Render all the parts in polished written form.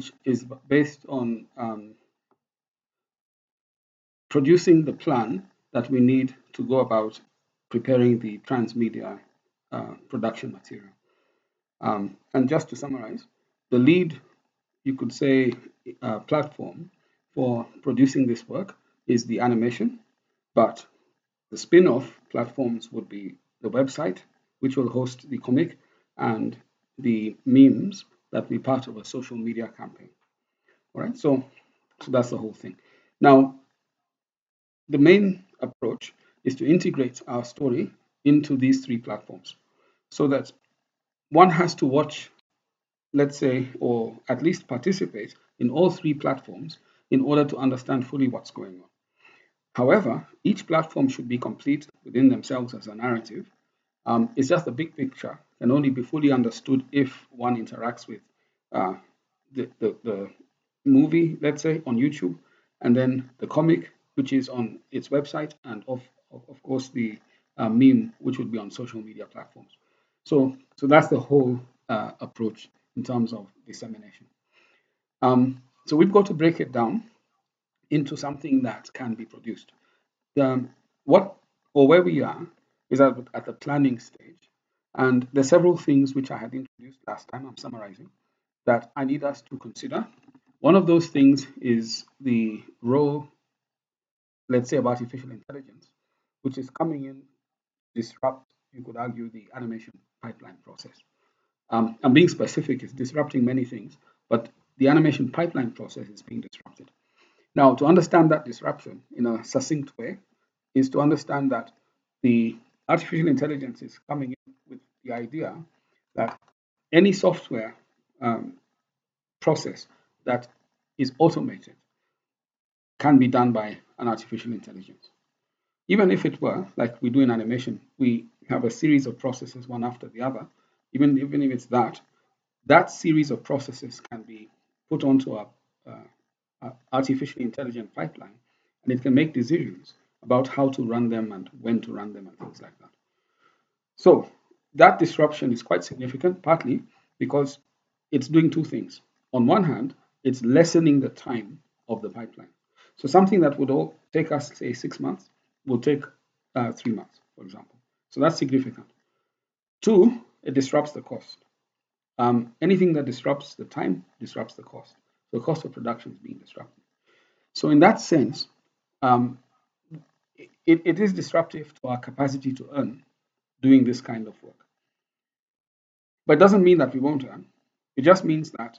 which is based on producing the plan that we need to go about preparing the transmedia production material. And just to summarize, the lead, you could say, platform for producing this work is the animation, but the spin-off platforms would be the website, which will host the comic, and the memes that will be part of a social media campaign. All right, so that's the whole thing. Now, the main approach is to integrate our story into these three platforms so that one has to watch, let's say, or at least participate in all three platforms in order to understand fully what's going on. However, each platform should be complete within themselves as a narrative. It's just the big picture can only be fully understood if one interacts with uh, the movie, let's say, on YouTube, and then the comic, which is on its website, and of course the meme, which would be on social media platforms. So that's the whole approach in terms of dissemination. So we've got to break it down into something that can be produced. What or where we are is at the planning stage, and there's several things which I had introduced last time. I'm summarizing that I need us to consider. One of those things is the role, let's say, of artificial intelligence, which is coming in to disrupt, you could argue, the animation pipeline process. I'm being specific, it's disrupting many things, but the animation pipeline process is being disrupted. Now, to understand that disruption in a succinct way is to understand that the artificial intelligence is coming in with the idea that any software process that is automated can be done by an artificial intelligence. Even if it were, like we do in animation, we have a series of processes one after the other, even if it's that series of processes can be put onto a artificially intelligent pipeline, and it can make decisions about how to run them and when to run them and things like that. So that disruption is quite significant, partly because it's doing two things. On one hand, it's lessening the time of the pipeline. So something that would all take us, say, 6 months will take 3 months, for example. So that's significant. Two, it disrupts the cost. Anything that disrupts the time disrupts the cost. So the cost of production is being disrupted. So in that sense, it is disruptive to our capacity to earn doing this kind of work. But it doesn't mean that we won't earn. It just means that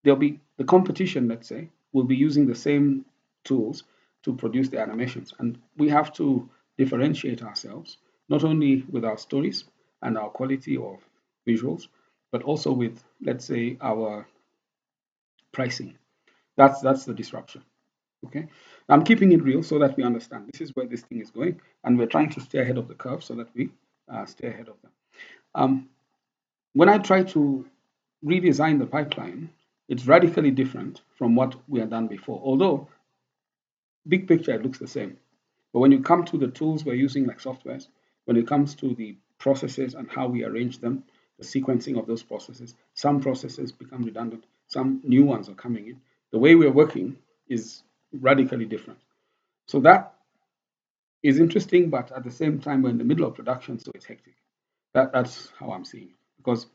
there'll be the competition, let's say, will be using the same tools to produce the animations. And we have to differentiate ourselves, not only with our stories and our quality of visuals, but also with, let's say, our pricing. That's the disruption. Okay, I'm keeping it real so that we understand this is where this thing is going, and we're trying to stay ahead of the curve so that we stay ahead of them. When I try to redesign the pipeline, it's radically different from what we had done before. Although big picture it looks the same, but when you come to the tools we're using like softwares, when it comes to the processes and how we arrange them, the sequencing of those processes, some processes become redundant, some new ones are coming in. The way we're working is radically different. So that is interesting, but at the same time, we're in the middle of production, so it's hectic. That's how I'm seeing it. Because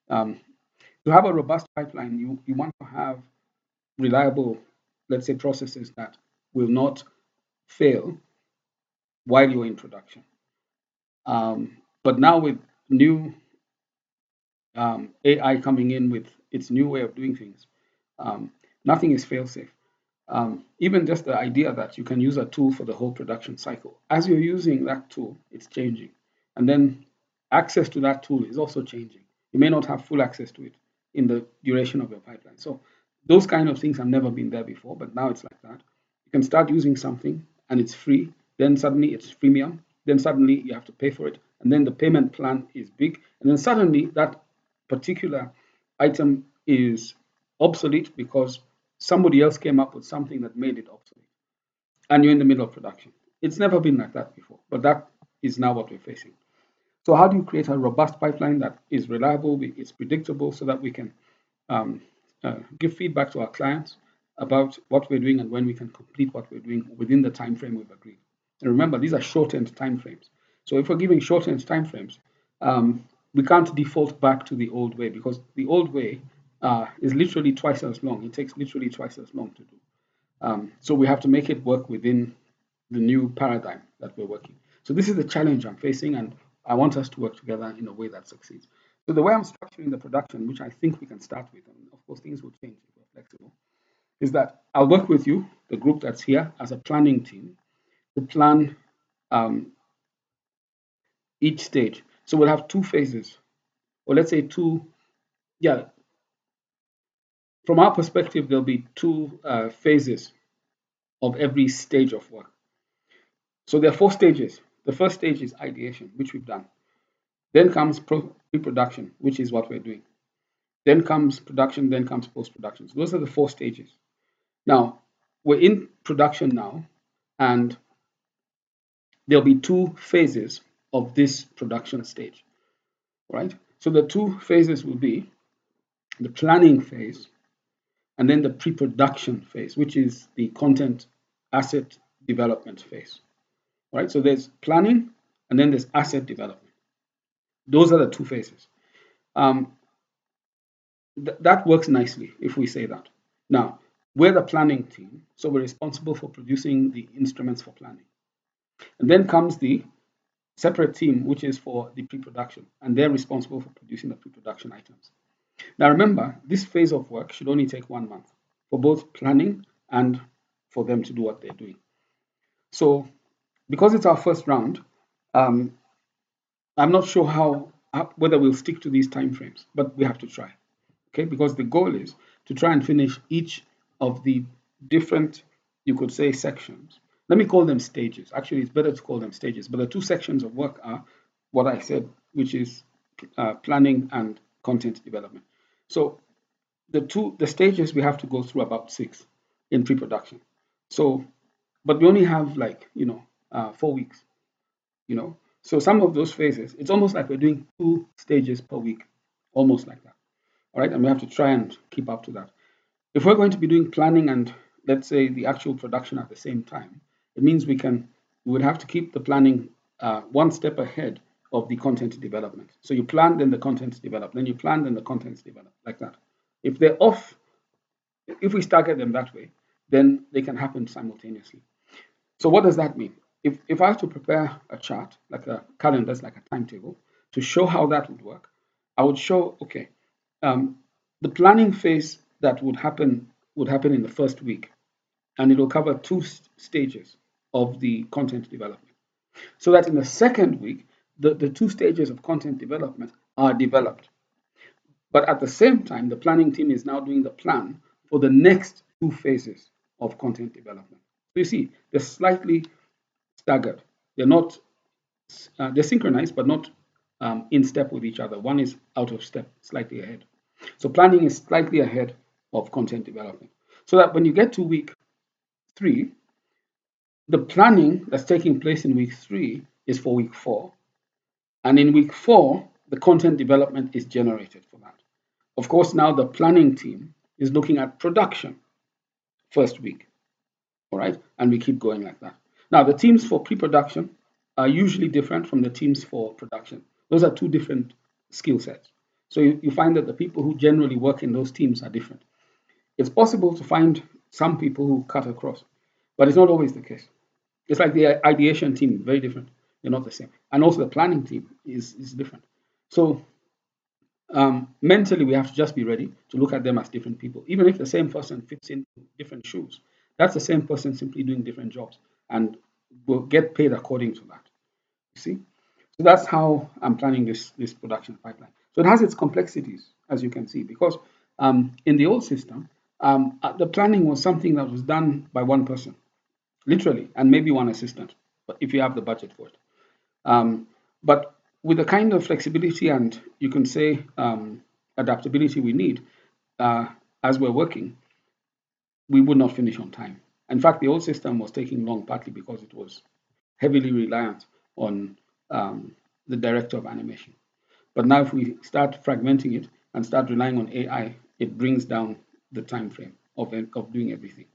to have a robust pipeline, you want to have reliable, let's say, processes that will not fail while you're in production. But now with new AI coming in with its new way of doing things, nothing is fail-safe. Even just the idea that you can use a tool for the whole production cycle. As you're using that tool, it's changing. And then access to that tool is also changing. You may not have full access to it in the duration of your pipeline. So those kind of things have never been there before, but now it's like that. You can start using something and it's free, then suddenly it's freemium, then suddenly you have to pay for it, and then the payment plan is big, and then suddenly that particular item is obsolete because somebody else came up with something that made it obsolete, and you're in the middle of production. It's never been like that before, but that is now what we're facing. So how do you create a robust pipeline that is reliable, it's predictable, so that we can give feedback to our clients about what we're doing and when we can complete what we're doing within the time frame we've agreed. And remember, these are shortened time frames. So if we're giving shortened time frames, we can't default back to the old way, because the old way is literally twice as long. It takes literally twice as long to do. So we have to make it work within the new paradigm that we're working. So this is the challenge I'm facing, and I want us to work together in a way that succeeds. So the way I'm structuring the production, which I think we can start with, and of course things will change if we're flexible, is that I'll work with you, the group that's here, as a planning team to plan um, each stage. So we'll have two phases, or let's say two, yeah, from our perspective, there'll be two phases of every stage of work. So there are four stages. The first stage is ideation, which we've done. Then comes pre-production, which is what we're doing. Then comes production, then comes post-production. So those are the four stages. Now, we're in production now, and there'll be two phases of this production stage, right? So the two phases will be the planning phase and then the pre-production phase, which is the content asset development phase, right? So there's planning and then there's asset development. Those are the two phases. Um, that works nicely if we say that. Now, we're the planning team, so we're responsible for producing the instruments for planning. And then comes the separate team, which is for the pre-production, and they're responsible for producing the pre-production items. Now, remember, this phase of work should only take 1 month for both planning and for them to do what they're doing. So, because it's our first round, I'm not sure whether we'll stick to these timeframes, but we have to try. Okay, because the goal is to try and finish each of the different, you could say, sections. Let me call them stages. Actually, it's better to call them stages, but the two sections of work are what I said, which is planning and content development. So the stages we have to go through about 6 in pre-production. So, but we only have 4 weeks. So some of those phases, it's almost like we're doing 2 stages per week, almost like that. All right, and we have to try and keep up to that. If we're going to be doing planning and, let's say, the actual production at the same time, it means we would have to keep the planning 1 step ahead of the content development. So you plan, then the content develop, then you plan, then the contents develop, like that. If they're off, if we stagger them that way, then they can happen simultaneously. So what does that mean? If I have to prepare a chart, like a calendar, like a timetable, to show how that would work, I would show, okay, the planning phase that would happen in the first week, and it will cover 2 stages of the content development. So that in the second week, the 2 stages of content development are developed. But at the same time, the planning team is now doing the plan for the next 2 phases of content development. So you see, they're slightly staggered. They're synchronized, but not in step with each other. One is out of step, slightly ahead. So planning is slightly ahead of content development. So that when you get to week 3, the planning that's taking place in week 3 is for week 4. And in week 4, the content development is generated for that. Of course, now the planning team is looking at production first week. All right, and we keep going like that. Now, the teams for pre-production are usually different from the teams for production. Those are 2 different skill sets. So you find that the people who generally work in those teams are different. It's possible to find some people who cut across, but it's not always the case. It's like the ideation team, very different. They're not the same. And also the planning team is different. So mentally, we have to just be ready to look at them as different people. Even if the same person fits in different shoes, that's the same person simply doing different jobs and will get paid according to that. You see? So that's how I'm planning this production pipeline. So it has its complexities, as you can see, because in the old system, the planning was something that was done by one person, literally, and maybe one assistant, but if you have the budget for it. But with the kind of flexibility and, you can say, adaptability we need as we're working, we would not finish on time. In fact, the old system was taking long, partly because it was heavily reliant on the director of animation. But now if we start fragmenting it and start relying on AI, it brings down the time frame of doing everything.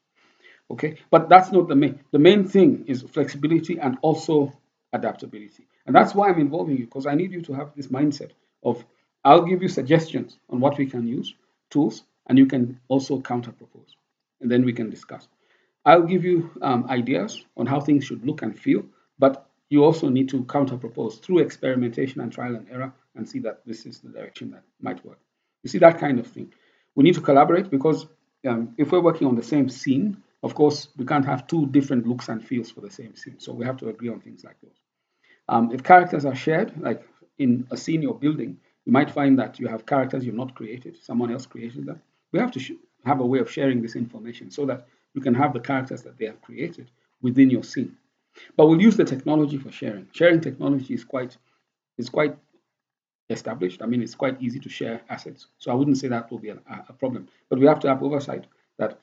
Okay, but that's not the main. The main thing is flexibility and also adaptability, and that's why I'm involving you, because I need you to have this mindset of I'll give you suggestions on what we can use, tools, and you can also counter propose, and then we can discuss. I'll give you ideas on how things should look and feel, but you also need to counter propose through experimentation and trial and error and see that this is the direction that might work. You see, that kind of thing. We need to collaborate because if we're working on the same scene, of course, we can't have two different looks and feels for the same scene. So we have to agree on things like those. If characters are shared, like in a scene you're building, you might find that you have characters you've not created, someone else created them. We have to have a way of sharing this information so that you can have the characters that they have created within your scene. But we'll use the technology for sharing. Sharing technology is quite established. I mean, it's quite easy to share assets. So I wouldn't say that will be a problem. But we have to have oversight that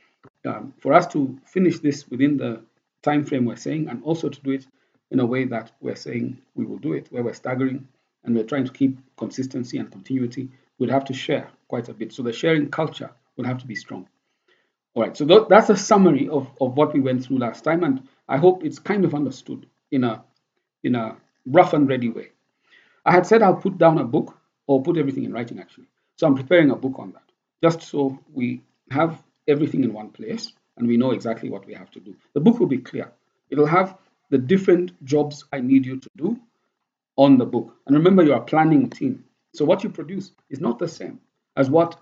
for us to finish this within the time frame we're saying, and also to do it in a way that we're saying we will do it, where we're staggering and we're trying to keep consistency and continuity, we'd have to share quite a bit. So the sharing culture will have to be strong. All right, so that's a summary of what we went through last time, and I hope it's kind of understood in a rough and ready way. I had said I'll put down a book or put everything in writing actually. So I'm preparing a book on that, just so we have everything in one place and we know exactly what we have to do. The book will be clear. It'll have the different jobs I need you to do on the book. And remember, you're a planning team. So what you produce is not the same as what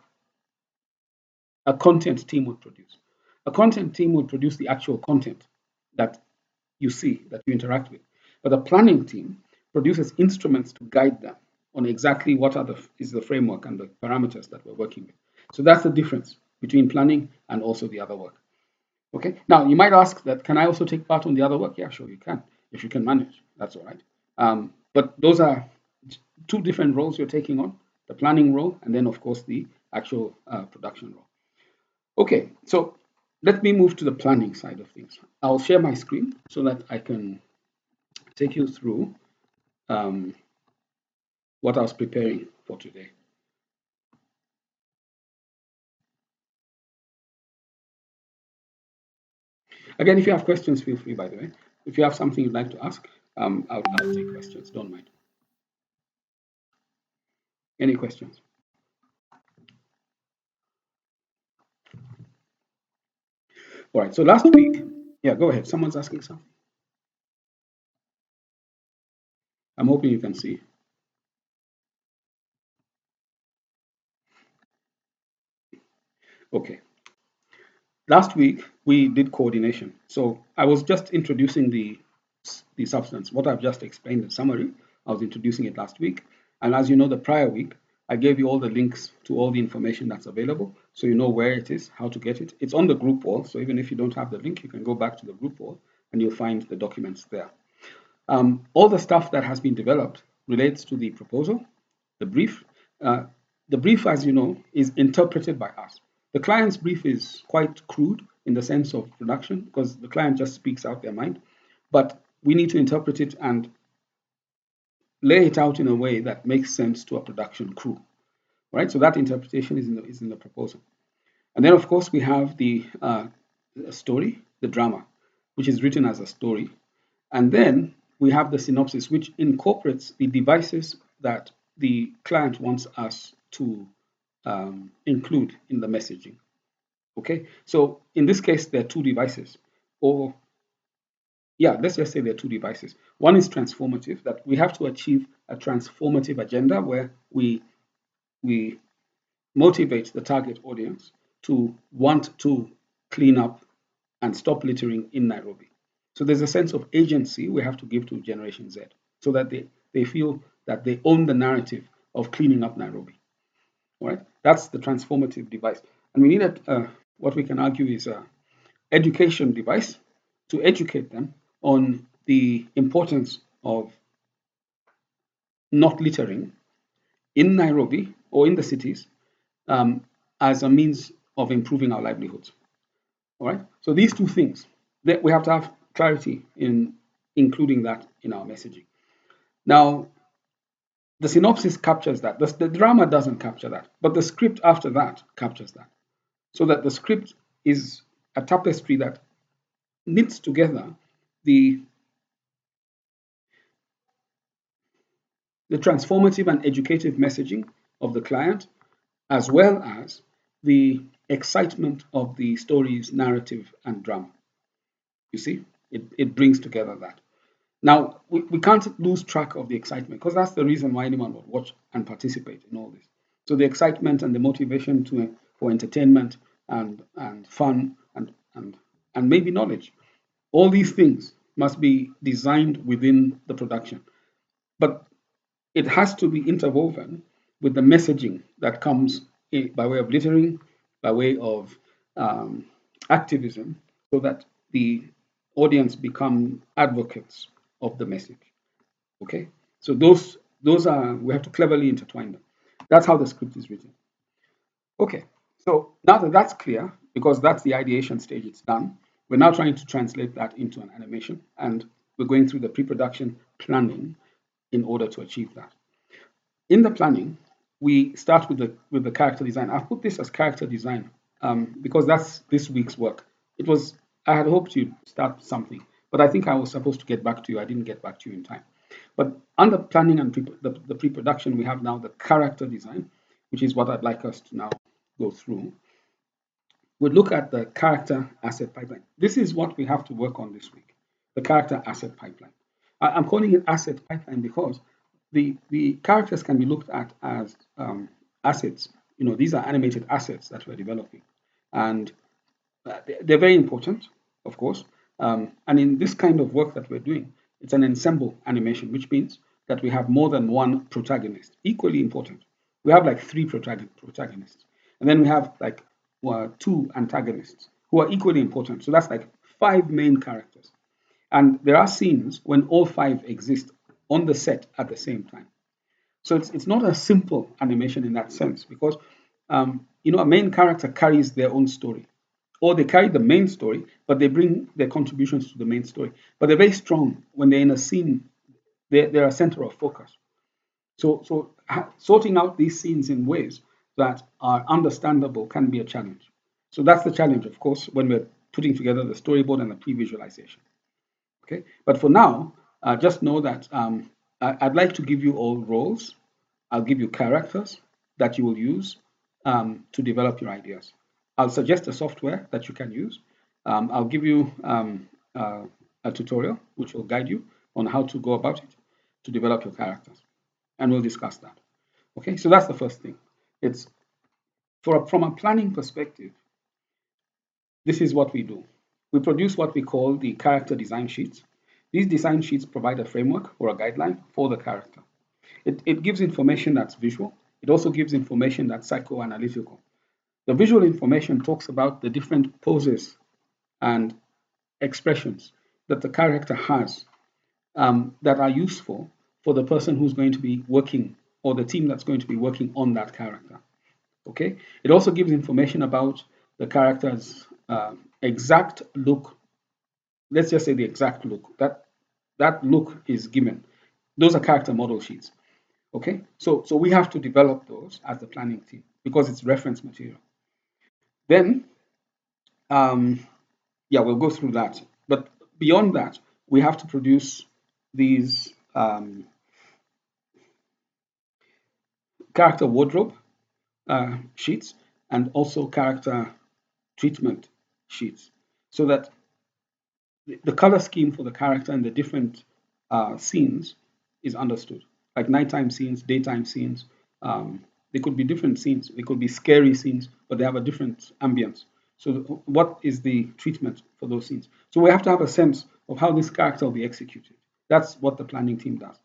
a content team would produce. A content team would produce the actual content that you see, that you interact with. But the planning team produces instruments to guide them on exactly what is the framework and the parameters that we're working with. So that's the difference between planning and also the other work. Okay. Now you might ask that, can I also take part on the other work? Yeah, sure you can. If you can manage, that's all right. But those are two different roles you're taking on: the planning role and then of course the actual production role. Okay, so let me move to the planning side of things. I'll share my screen so that I can take you through what I was preparing for today. Again, if you have questions, feel free, by the way. If you have something you'd like to ask, I'll take questions. Don't mind. Any questions? All right, so last week, yeah, go ahead. Someone's asking something. I'm hoping you can see. Okay. Last week, we did coordination. So I was just introducing the substance. What I've just explained in summary, I was introducing it last week. And as you know, the prior week, I gave you all the links to all the information that's available. So you know where it is, how to get it. It's on the group wall. So even if you don't have the link, you can go back to the group wall and you'll find the documents there. All the stuff that has been developed relates to the proposal, the brief. The brief, as you know, is interpreted by us. The client's brief is quite crude in the sense of production because the client just speaks out their mind, but we need to interpret it and lay it out in a way that makes sense to a production crew, right? So that interpretation is in the proposal. And then, of course, we have the story, the drama, which is written as a story. And then we have the synopsis, which incorporates the devices that the client wants us to include in the messaging. Okay, so in this case, there are two devices, or yeah, let's just say there are two devices. One is transformative, that we have to achieve a transformative agenda where we motivate the target audience to want to clean up and stop littering in Nairobi. So there's a sense of agency we have to give to Generation Z so that they feel that they own the narrative of cleaning up Nairobi. All right, that's the transformative device. And we need what we can argue is an education device to educate them on the importance of not littering in Nairobi or in the cities as a means of improving our livelihoods. All right. So these two things, we have to have clarity in including that in our messaging. Now, the synopsis captures that. The drama doesn't capture that, but the script after that captures that. so that the script is a tapestry that knits together the, the transformative and educative messaging of the client, as well as the excitement of the story's narrative and drama. You see, it brings together that. Now, we can't lose track of the excitement because that's the reason why anyone would watch and participate in all this. So the excitement and the motivation for entertainment and fun and maybe knowledge, all these things must be designed within the production. But it has to be interwoven with the messaging that comes by way of littering, by way of um, activism, so that the audience become advocates of the message. Okay, so those are, we have to cleverly intertwine them. That's how the script is written. Okay, so now that that's clear, because that's the ideation stage, it's done. We're now trying to translate that into an animation, and we're going through the pre-production planning in order to achieve that. In the planning, we start with the character design. I've put this as character design because that's this week's work. It was, I had hoped you'd start something, but I think I was supposed to get back to you. I didn't get back to you in time. But under planning and the pre-production, we have now the character design, which is what I'd like us to now go through. We'll look at the character asset pipeline. This is what we have to work on this week, the character asset pipeline. I'm calling it asset pipeline because the characters can be looked at as assets. You know, these are animated assets that we're developing, and they're very important, of course. And in this kind of work that we're doing, it's an ensemble animation, which means that we have more than one protagonist, equally important. We have like three protagonists, and then we have like two antagonists who are equally important. So that's like five main characters. And there are scenes when all five exist on the set at the same time. So it's not a simple animation in that sense because you know, a main character carries their own story, or they carry the main story, but they bring their contributions to the main story. But they're very strong when they're in a scene. They're a center of focus. So sorting out these scenes in ways that are understandable can be a challenge. So that's the challenge, of course, when we're putting together the storyboard and the pre-visualization. Okay, but for now, just know that I'd like to give you all roles. I'll give you characters that you will use to develop your ideas. I'll suggest a software that you can use. I'll give you a tutorial which will guide you on how to go about it to develop your characters, and we'll discuss that. Okay, so that's the first thing. It's from a planning perspective. This is what we do. We produce what we call the character design sheets. These design sheets provide a framework or a guideline for the character. It gives information that's visual. It also gives information that's psychoanalytical. The visual information talks about the different poses and expressions that the character has that are useful for the person who's going to be working, or the team that's going to be working on that character. Okay. It also gives information about the character's exact look. Let's just say the exact look. That look is given. Those are character model sheets. Okay. So we have to develop those as the planning team because it's reference material. Then yeah, we'll go through that. But beyond that, we have to produce these character wardrobe sheets and also character treatment sheets so that the color scheme for the character and the different scenes is understood. Like nighttime scenes, daytime scenes. They could be different scenes. They could be scary scenes, but they have a different ambience. So, what is the treatment for those scenes? So, we have to have a sense of how this character will be executed. That's what the planning team does.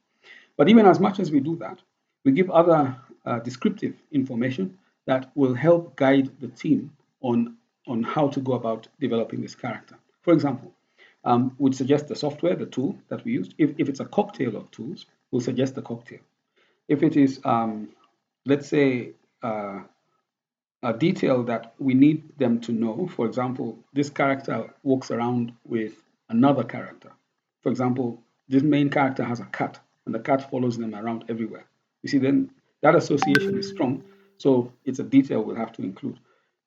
But even as much as we do that, we give other descriptive information that will help guide the team on how to go about developing this character. For example, we'd suggest the software, the tool that we use. If it's a cocktail of tools, we'll suggest the cocktail. If it is, let's say, a detail that we need them to know, for example, this character walks around with another character. For example, this main character has a cat, and the cat follows them around everywhere. You see, then that association is strong, so it's a detail we'll have to include.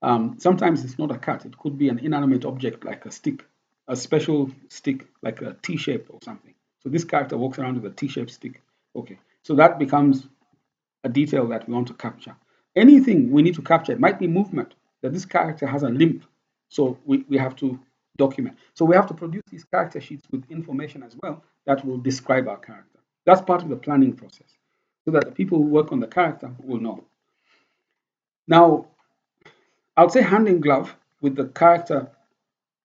Sometimes it's not a cat, it could be an inanimate object like a stick, a special stick like a T shape or something. So this character walks around with a T shaped stick. Okay, so that becomes a detail that we want to capture. Anything we need to capture, it might be movement, that this character has a limp. So we have to document. So we have to produce these character sheets with information as well that will describe our character. That's part of the planning process, so that the people who work on the character will know. Now, I would say hand in glove with the character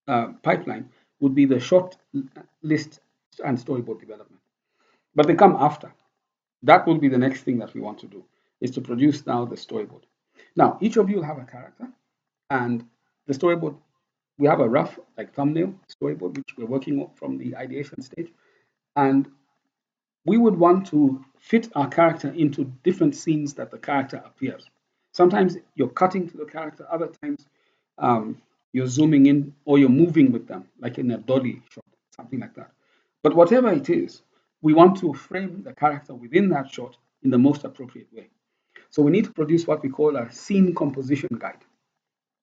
pipeline would be the short list and storyboard development. But they come after. That will be the next thing that we want to do, is to produce now the storyboard. Now, each of you will have a character, and the storyboard, we have a rough like thumbnail storyboard, which we're working on from the ideation stage. And we would want to fit our character into different scenes that the character appears. Sometimes you're cutting to the character, other times you're zooming in or you're moving with them, like in a dolly shot, something like that. But whatever it is, we want to frame the character within that shot in the most appropriate way. So we need to produce what we call a scene composition guide.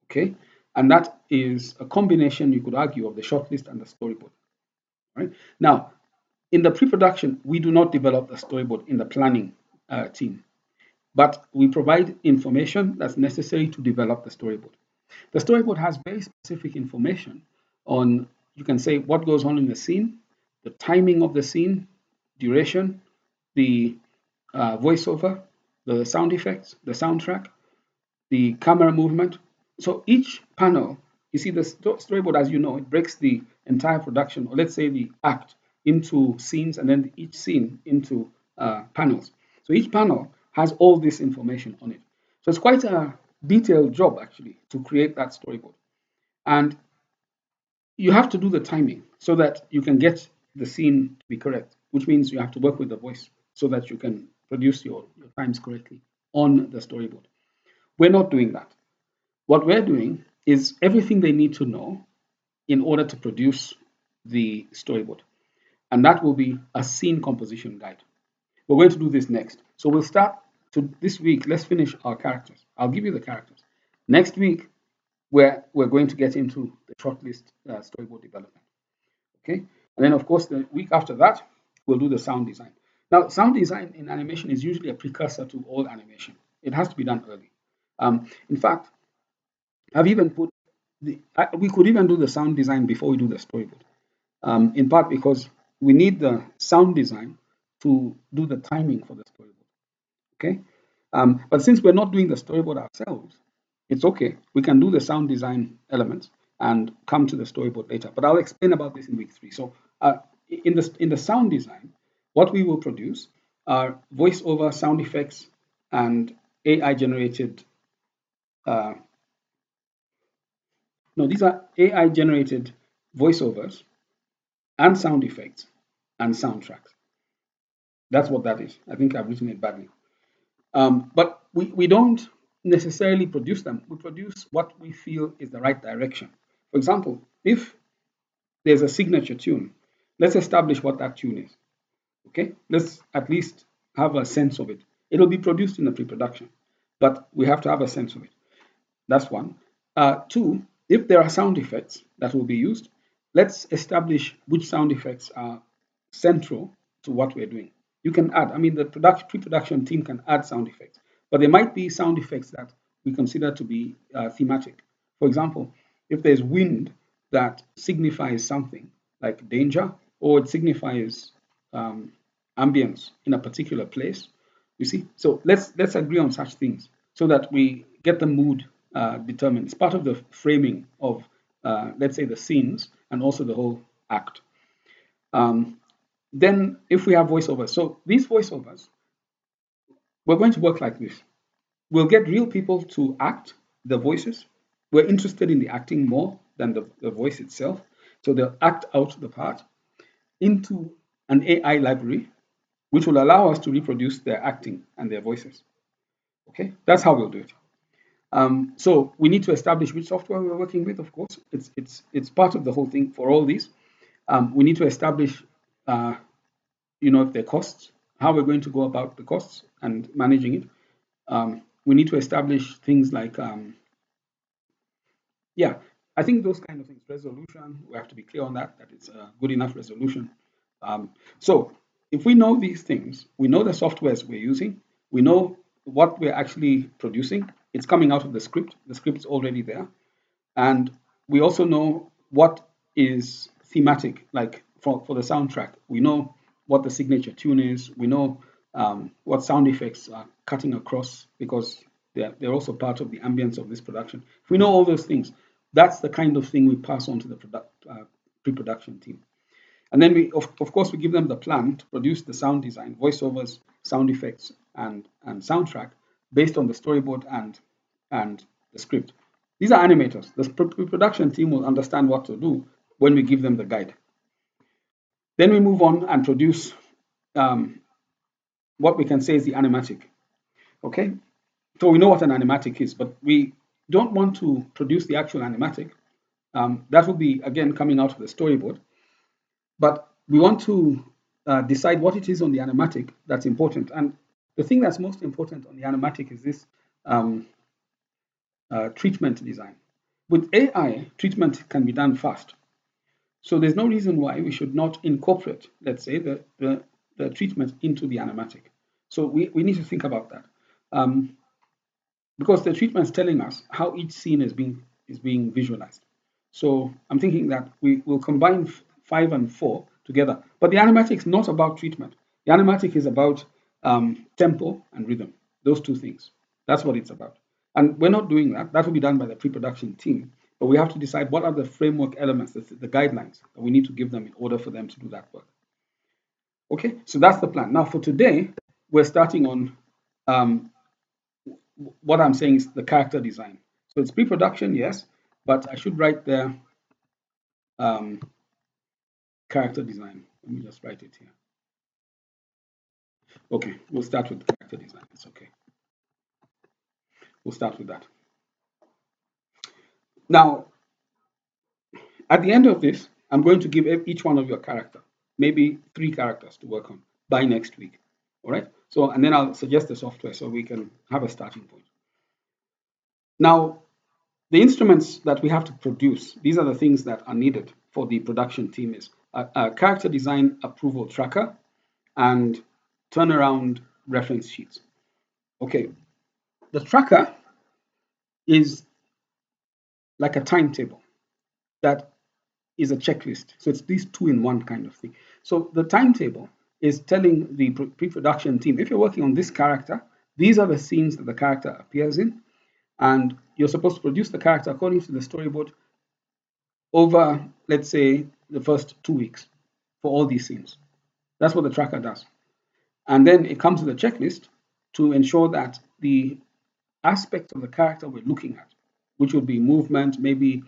Okay, and that is a combination, you could argue, of the short list and the storyboard. Right now, in the pre-production, we do not develop the storyboard in the planning team, but we provide information that's necessary to develop the storyboard. The storyboard has very specific information on, you can say, what goes on in the scene, the timing of the scene, duration, the voiceover, the sound effects, the soundtrack, the camera movement. So each panel, you see the storyboard, as you know, it breaks the entire production, or let's say the act, into scenes, and then each scene into panels. So each panel has all this information on it. So it's quite a detailed job actually to create that storyboard. And you have to do the timing so that you can get the scene to be correct, which means you have to work with the voice so that you can produce your times correctly on the storyboard. We're not doing that. What we're doing is everything they need to know in order to produce the storyboard. And that will be a scene composition guide. We're going to do this next. So we'll start to this week. Let's finish our characters. I'll give you the characters. Next week, we're going to get into the shortlist storyboard development. Okay. And then, of course, the week after that, we'll do the sound design. Now, sound design in animation is usually a precursor to all animation. It has to be done early. In fact, I've even put we could even do the sound design before we do the storyboard, in part because we need the sound design to do the timing for the storyboard. Okay, but since we're not doing the storyboard ourselves, it's okay. We can do the sound design elements and come to the storyboard later. But I'll explain about this in week 3. So in the sound design, what we will produce are voiceover sound effects and AI generated. No, these are AI generated voiceovers and sound effects and soundtracks. That's what that is. I think I've written it badly. But we don't necessarily produce them. We produce what we feel is the right direction. For example, if there's a signature tune, let's establish what that tune is. Okay, let's at least have a sense of it. It'll be produced in the pre-production, but we have to have a sense of it. That's one. Two, if there are sound effects that will be used, let's establish which sound effects are central to what we're doing. You can add, I mean, the pre-production team can add sound effects, but there might be sound effects that we consider to be thematic. For example, if there's wind that signifies something like danger, or it signifies ambience in a particular place, you see. So let's agree on such things so that we get the mood determined. It's part of the framing of, let's say, the scenes and also the whole act. Then if we have voiceovers, so these voiceovers, we're going to work like this. We'll get real people to act the voices. We're interested in the acting more than the voice itself. So they'll act out the part into an AI library, which will allow us to reproduce their acting and their voices. Okay, that's how we'll do it. So we need to establish which software we're working with. Of course, it's part of the whole thing for all these. We need to establish, if there are costs, how we're going to go about the costs and managing it. We need to establish things like Yeah, I think those kind of things, resolution, we have to be clear on that, that it's a good enough resolution. So if we know these things, we know the softwares we're using, we know what we're actually producing, it's coming out of the script's already there. And we also know what is thematic, like for the soundtrack. We know what the signature tune is. We know what sound effects are cutting across because they're also part of the ambience of this production. If we know all those things, that's the kind of thing we pass on to the pre-production team. And then of course, we give them the plan to produce the sound design, voiceovers, sound effects, and soundtrack based on the storyboard and the script. These are animators. The pre-production team will understand what to do when we give them the guide. Then we move on and produce um, what we can say is the animatic. Okay, so we know what an animatic is, but we don't want to produce the actual animatic. That will be again coming out of the storyboard. But we want to decide what it is on the animatic that's important. And the thing that's most important on the animatic is this um, treatment design. With AI, treatment can be done fast. So there's no reason why we should not incorporate, let's say, the treatment into the animatic. So we need to think about that. Because the treatment is telling us how each scene is being visualized. So I'm thinking that we will combine 5 and 4 together. But the animatic is not about treatment. The animatic is about tempo and rhythm. Those two things. That's what it's about. And we're not doing that. That will be done by the pre-production team. But we have to decide what are the framework elements, the guidelines that we need to give them in order for them to do that work. Okay, so that's the plan. Now for today, we're starting on um, what I'm saying is the character design. So it's pre-production, yes, but I should write there um, character design. Let me just write it here. Okay, we'll start with character design. It's okay. We'll start with that. Now, at the end of this, I'm going to give each one of your character, maybe 3 characters to work on by next week. All right. So, and then I'll suggest the software so we can have a starting point. Now, the instruments that we have to produce, these are the things that are needed for the production team is a character design approval tracker and turnaround reference sheets. Okay, the tracker is like a timetable that is a checklist. So it's these 2 in 1 kind of thing. So the timetable is telling the pre-production team, if you're working on this character, these are the scenes that the character appears in, and you're supposed to produce the character according to the storyboard over, let's say, the first 2 weeks for all these scenes. That's what the tracker does. And then it comes with a checklist to ensure that the aspect of the character we're looking at, which would be movement, maybe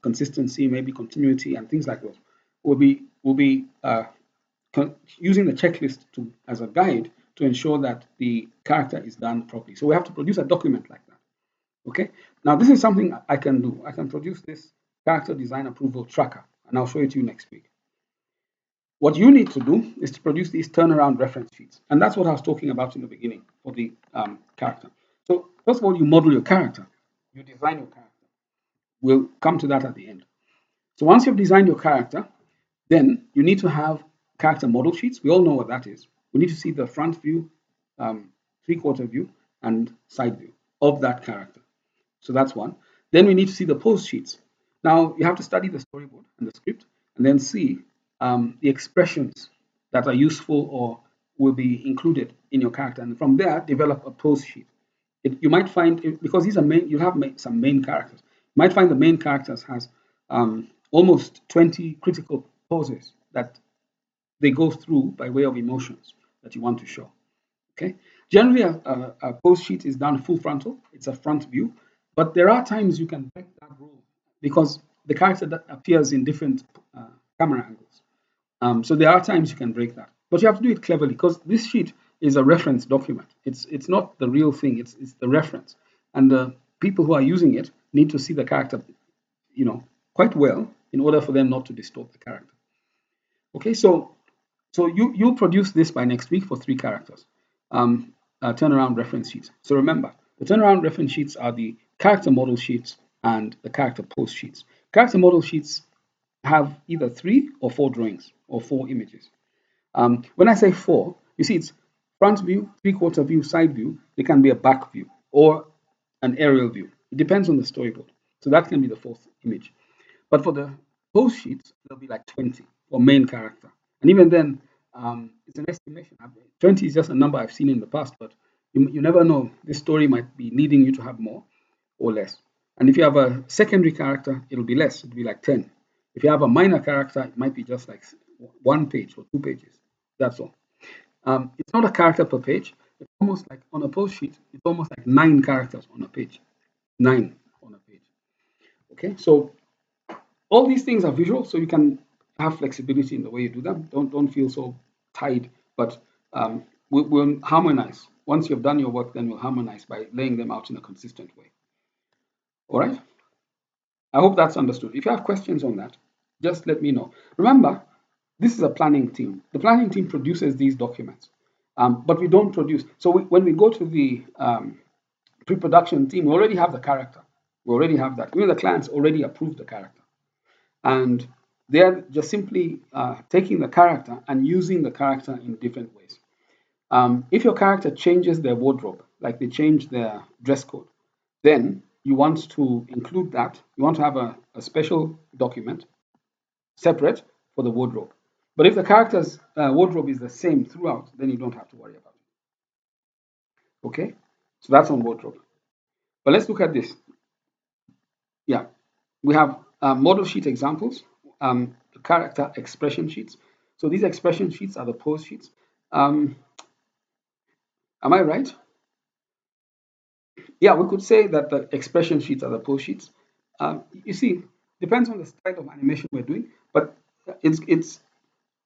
consistency, maybe continuity, and things like those, will be using the checklist as a guide to ensure that the character is done properly. So we have to produce a document like that. Okay. Now this is something I can do. I can produce this character design approval tracker, and I'll show it to you next week. What you need to do is to produce these turnaround reference sheets. And that's what I was talking about in the beginning for the character. So first of all, you model your character. You design your character. We'll come to that at the end. So once you've designed your character, then you need to have character model sheets. We all know what that is. We need to see the front view, 3/4 view, and side view of that character. So that's one. Then we need to see the pose sheets. Now you have to study the storyboard and the script and then see the expressions that are useful or will be included in your character. And from there, develop a pose sheet. You might find, because these are main, you have some main characters. You might find the main characters has almost 20 critical poses that they go through by way of emotions that you want to show. Okay. Generally, a pose sheet is done full frontal. It's a front view, but there are times you can break that rule because the character that appears in different camera angles. So there are times you can break that, but you have to do it cleverly because this sheet is a reference document. It's not the real thing. It's the reference, and the people who are using it need to see the character, quite well in order for them not to distort the character. Okay, so you'll produce this by next week for 3 characters. Turnaround reference sheets. So remember, the turnaround reference sheets are the character model sheets and the character post sheets. Character model sheets have either 3 or 4 drawings or 4 images. When I say 4, you see it's front view, three-quarter view, side view. It can be a back view or an aerial view. It depends on the storyboard. So that can be the 4th image. But for the post sheets, there'll be like 20 for main character. And even then, it's an estimation. 20 is just a number I've seen in the past, but you never know. This story might be needing you to have more or less. And if you have a secondary character, it'll be less. It'll be like 10. If you have a minor character, it might be just like 1 page or 2 pages. That's all. It's not a character per page. It's almost like on a post sheet, it's almost like 9 characters on a page. 9 on a page. Okay, so all these things are visual, so you can have flexibility in the way you do them. Don't feel so tied, but we'll harmonize. Once you've done your work, then we'll harmonize by laying them out in a consistent way. All right? I hope that's understood. If you have questions on that, just let me know. Remember, this is a planning team. The planning team produces these documents, but we don't produce. So when we go to the pre-production team, we already have the character. We already have that. Even the clients already approved the character. And they're just simply taking the character and using the character in different ways. If your character changes their wardrobe, like they change their dress code, then you want to include that. You want to have a special document separate for the wardrobe. But if the character's wardrobe is the same throughout, then you don't have to worry about it. Okay? So that's on wardrobe. But let's look at this. Yeah, we have model sheet examples, character expression sheets. So these expression sheets are the post sheets. Am I right? Yeah, we could say that the expression sheets are the post sheets. You see, depends on the style of animation we're doing, but it's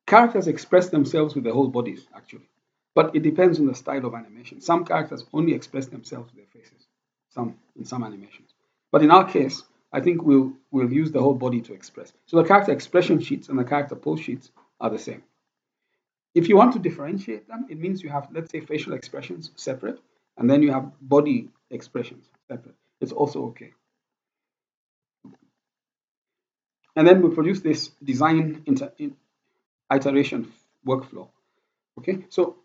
characters express themselves with their whole bodies actually, but it depends on the style of animation. Some characters only express themselves with their faces, some in some animations. But in our case, I think we'll use the whole body to express. So the character expression sheets and the character post sheets are the same. If you want to differentiate them, it means you have, let's say, facial expressions separate, and then you have body expressions separate. It's also okay. And then we produce this design iteration workflow. Okay, so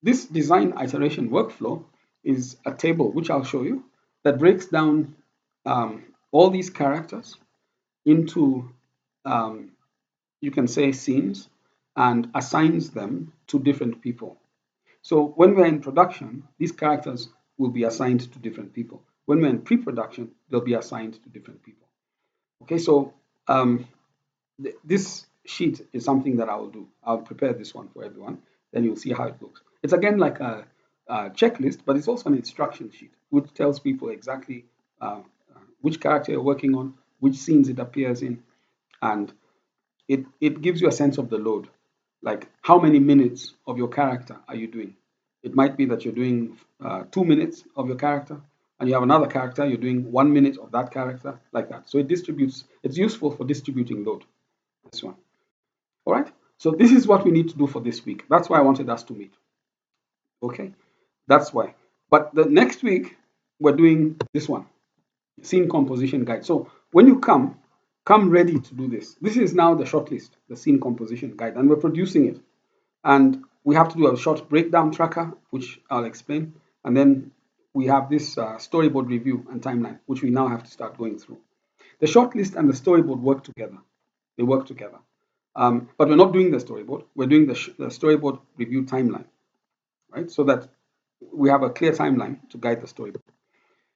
this design iteration workflow is a table which I'll show you that breaks down all these characters into, you can say, scenes and assigns them to different people. So when we're in production, these characters will be assigned to different people. When we're in pre-production, they'll be assigned to different people. Okay, so this sheet is something that I will do. I'll prepare this one for everyone. Then you'll see how it looks. It's again like a checklist, but it's also an instruction sheet, which tells people exactly which character you're working on, which scenes it appears in, and it gives you a sense of the load. Like how many minutes of your character are you doing? It might be that you're doing 2 minutes of your character, and you have another character, you're doing 1 minute of that character, like that. So it distributes, it's useful for distributing load, this one. All right, so this is what we need to do for this week. That's why I wanted us to meet. Okay, that's why. But the next week, we're doing this one, scene composition guide. So when you come ready to do this. This is now the shortlist, the scene composition guide, and we're producing it. And we have to do a short breakdown tracker, which I'll explain. And then we have this storyboard review and timeline, which we now have to start going through. The shortlist and the storyboard work together. They work together. But we're not doing the storyboard. We're doing the storyboard review timeline, right? So that we have a clear timeline to guide the storyboard.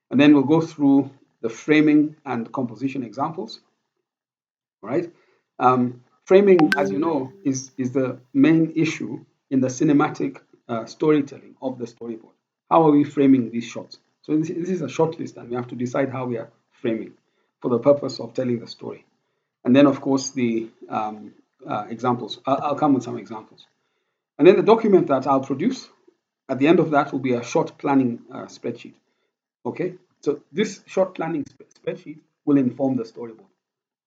And then we'll go through the framing and composition examples, right? Framing, as you know, is the main issue in the cinematic storytelling of the storyboard. How are we framing these shots? So this is a short list, and we have to decide how we are framing for the purpose of telling the story. And then, of course, the examples. I'll come with some examples. And then the document that I'll produce, at the end of that will be a short planning spreadsheet. Okay, so this short planning spreadsheet will inform the storyboard.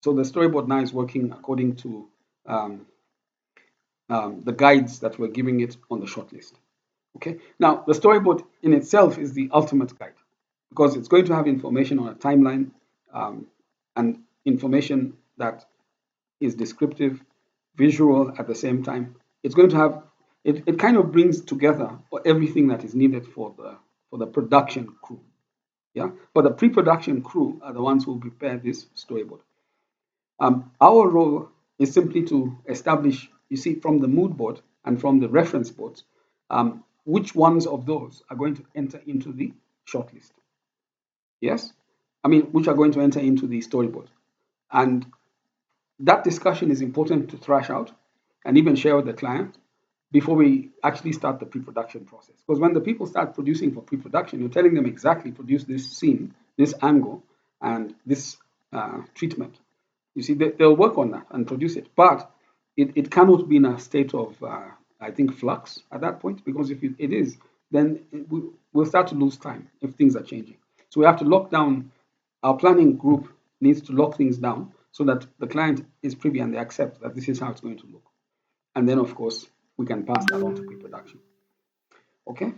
So the storyboard now is working according to the guides that we're giving it on the shortlist. Okay, now the storyboard in itself is the ultimate guide because it's going to have information on a timeline, and information that is descriptive, visual at the same time. It's going to have it kind of brings together everything that is needed for the production crew. Yeah, but the pre-production crew are the ones who prepare this storyboard. Our role is simply to establish, you see, from the mood board and from the reference boards, which ones of those are going to enter into the shortlist. Yes, I mean, which are going to enter into the storyboard, and that discussion is important to thrash out and even share with the client before we actually start the pre-production process. Because when the people start producing for pre-production, you're telling them exactly produce this scene, this angle, and this treatment. You see, they'll work on that and produce it, but it cannot be in a state of, I think, flux at that point, because if it is, then we'll start to lose time if things are changing. So we have to lock down, our planning group needs to lock things down so that the client is privy and they accept that this is how it's going to look. And then, of course, we can pass that on to pre-production. Okay?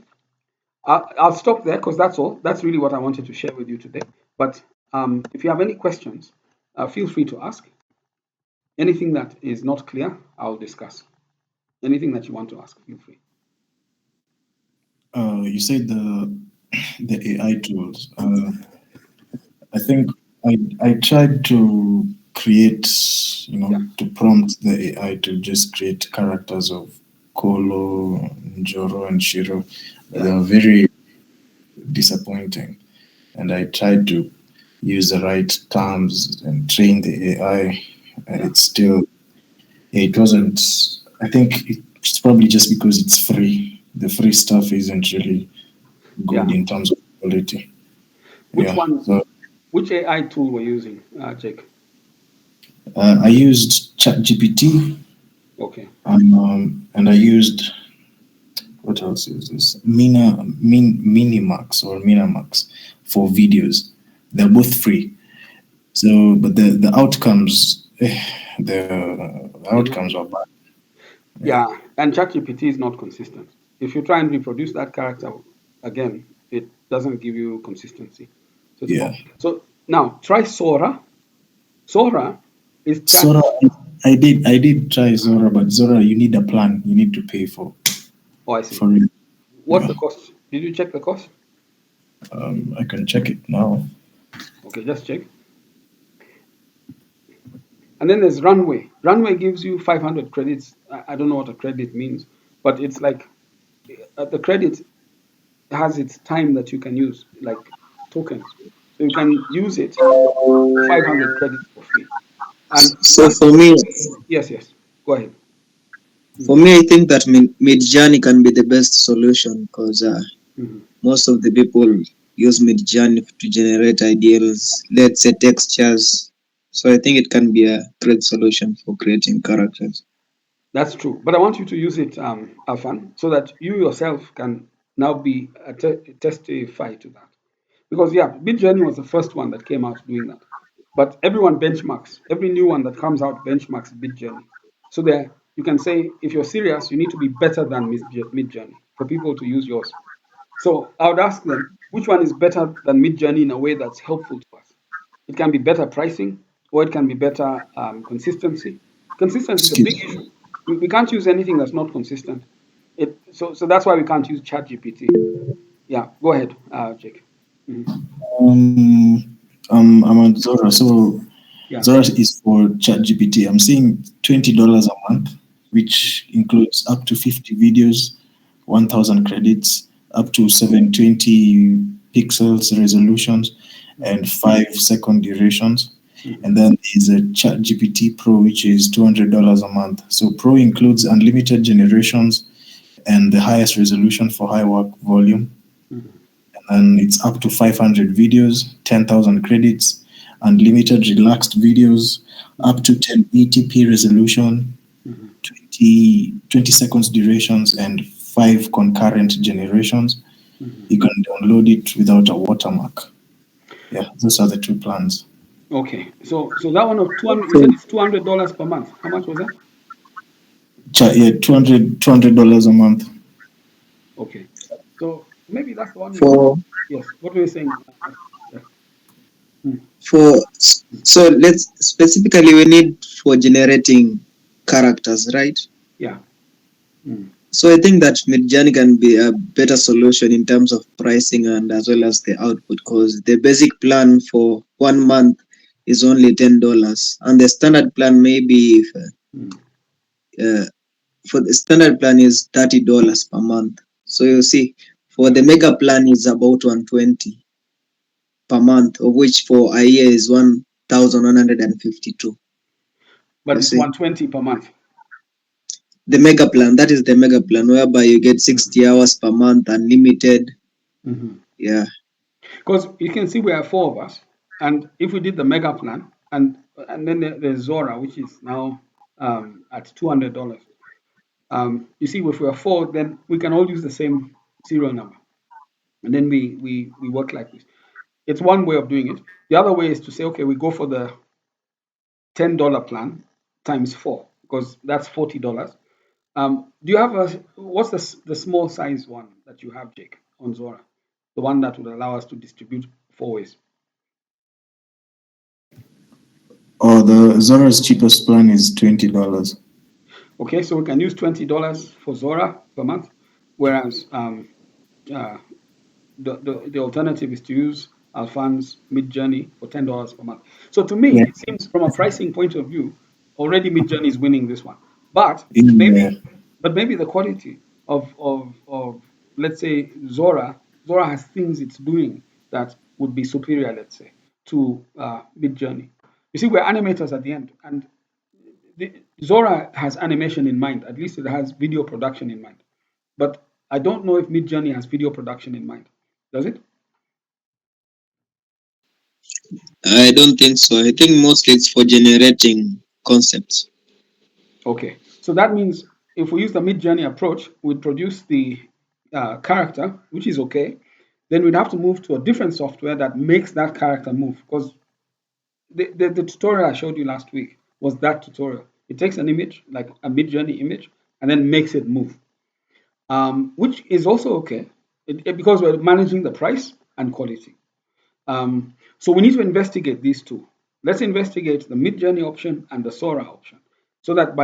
I'll stop there because that's all. That's really what I wanted to share with you today. But if you have any questions, feel free to ask. Anything that is not clear, I'll discuss. Anything that you want to ask, feel free. You said the AI tools. I think I tried to create, Yeah. to prompt the AI to just create characters of Kolo, Njoro, and Shiro. But they Yeah. were very disappointing. And I tried to use the right terms and train the AI. And Yeah. it's still, it wasn't, I think it's probably just because it's free. The free stuff isn't really Yeah. good in terms of quality. Which Yeah. one? So Which AI tool were you using, Jake? I used ChatGPT, Okay. and I used, what else is this? Minimax or Minamax for videos. They're both free. So, but the outcomes, the They're not outcomes good. are bad. Yeah. Yeah, and ChatGPT is not consistent. If you try and reproduce that character again, it doesn't give you consistency. So it's Yeah. poor. So now try Sora. Sora is chat. Zora, I did try Zora, but Zora, you need a plan. You need to pay Oh, I see. for it. What's Yeah. the cost? Did you check the cost? I can check it now. Okay, just check. And then there's Runway. Runway gives you 500 credits. I don't know what a credit means, but it's like the credit has its time that you can use, like tokens. So you can use it for 500 credits for free. And So one, for me, yes, yes, go ahead. for Mhm, me, I think that Midjourney can be the best solution because mhm. most of the people use Midjourney to generate ideas, let's say textures. So I think it can be a great solution for creating characters. That's true. But I want you to use it, Afan, so that you yourself can now be testify to that. Because yeah, Midjourney was the first one that came out doing that. But everyone benchmarks. Every new one that comes out benchmarks Midjourney. So there, you can say if you're serious, you need to be better than Midjourney for people to use yours. So I would ask them which one is better than Midjourney in a way that's helpful to us. It can be better pricing, or it can be better consistency. Consistency is a big Excuse issue. We can't use anything that's not consistent. So that's why we can't use ChatGPT. Yeah, go ahead, Jake. Mhm. I'm on Zora. So Yeah. Zora is for ChatGPT. I'm seeing $20 a month, which includes up to 50 videos, 1,000 credits, up to 720 pixels resolutions, Mhm. and 5 second durations. Mhm. And then there's a ChatGPT Pro, which is $200 a month. So Pro includes unlimited generations and the highest resolution for high work volume, Mhm. and it's up to 500 videos, 10,000 credits, unlimited relaxed videos, up Mhm. to 1080p resolution, Mhm. 20 seconds durations, and 5 concurrent generations. Mhm. You can download it without a watermark. Yeah, those are the two plans. Okay. So that one of 200, you So said it's $200 per month. How much was that? Yeah, $200 a month. Okay. So maybe that's the one you should. for Yes. What were you saying? Yeah. For so let's specifically we need for generating characters, right? Yeah. Mm. So I think that Midjourney can be a better solution in terms of pricing and as well as the output, because the basic plan for 1 month is only $10, and the standard plan maybe Mm. uh, for the standard plan is $30 per month. So you see, for Yeah. the mega plan is about 120 per month, of which for a year is 1,152. But You it's see, 120 per month. the mega plan, that is the mega plan whereby you get Mm. 60 hours per month, unlimited. Mm-hmm. Yeah. Because you can see we are four of us, and if we did the mega plan, and then there's Zora, which is now at $200. You see, if we are four, then we can all use the same serial number, and then we work like this. It's one way of doing it. The other way is to say, okay, we go for the $10 plan times four, because that's $40. Do you have what's the small size one that you have, Jake, on Zora? The one that would allow us to distribute four ways. Or the Zora's cheapest plan is $20. Okay, so we can use $20 for Zora per month, whereas uh, the alternative is to use Alfan's Midjourney for $10 per month. So to me, Yeah. it seems from a pricing point of view, already Midjourney is winning this one. But Yeah. maybe, but maybe the quality of let's say Zora has things it's doing that would be superior, let's say, to Midjourney. You see, we're animators at the end, and Zora has animation in mind. At least it has video production in mind. But I don't know if Midjourney has video production in mind. Does it? I don't think so. I think mostly it's for generating concepts. Okay. So that means if we use the Midjourney approach, we'd produce the character, which is okay. Then we'd have to move to a different software that makes that character move. Because the tutorial I showed you last week was that tutorial. It takes an image, like a Midjourney image, and then makes it move. Which is also okay because we're managing the price and quality. So we need to investigate these two. Let's investigate the mid-journey option and the Sora option, so that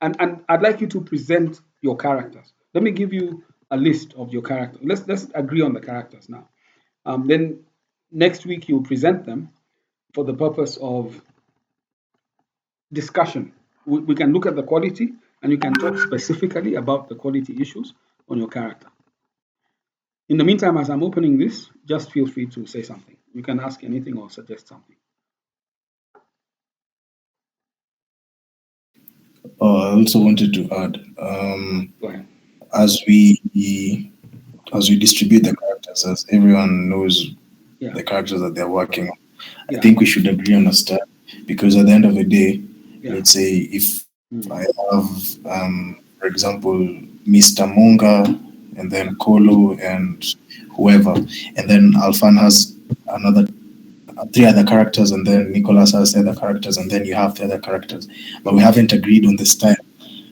and I'd like you to present your characters. Let me give you a list of your characters. Let's agree on the characters now. Then next week you'll present them for the purpose of discussion. We can look at the quality, and you can talk specifically about the quality issues on your character. In the meantime, as I'm opening this, just feel free to say something. You can ask anything or suggest something. I also wanted to add, Go ahead. as we distribute the characters, as everyone knows Yeah, the characters that they're working on, I yeah, think we should agree on a style, because at the end of the day, yeah. let's say if Mm, I have, for example, Mr. Munga and then Kolo and whoever, and then Alfan has another three other characters, and then Nicholas has the other characters, and then you have the other characters, but we haven't agreed on the style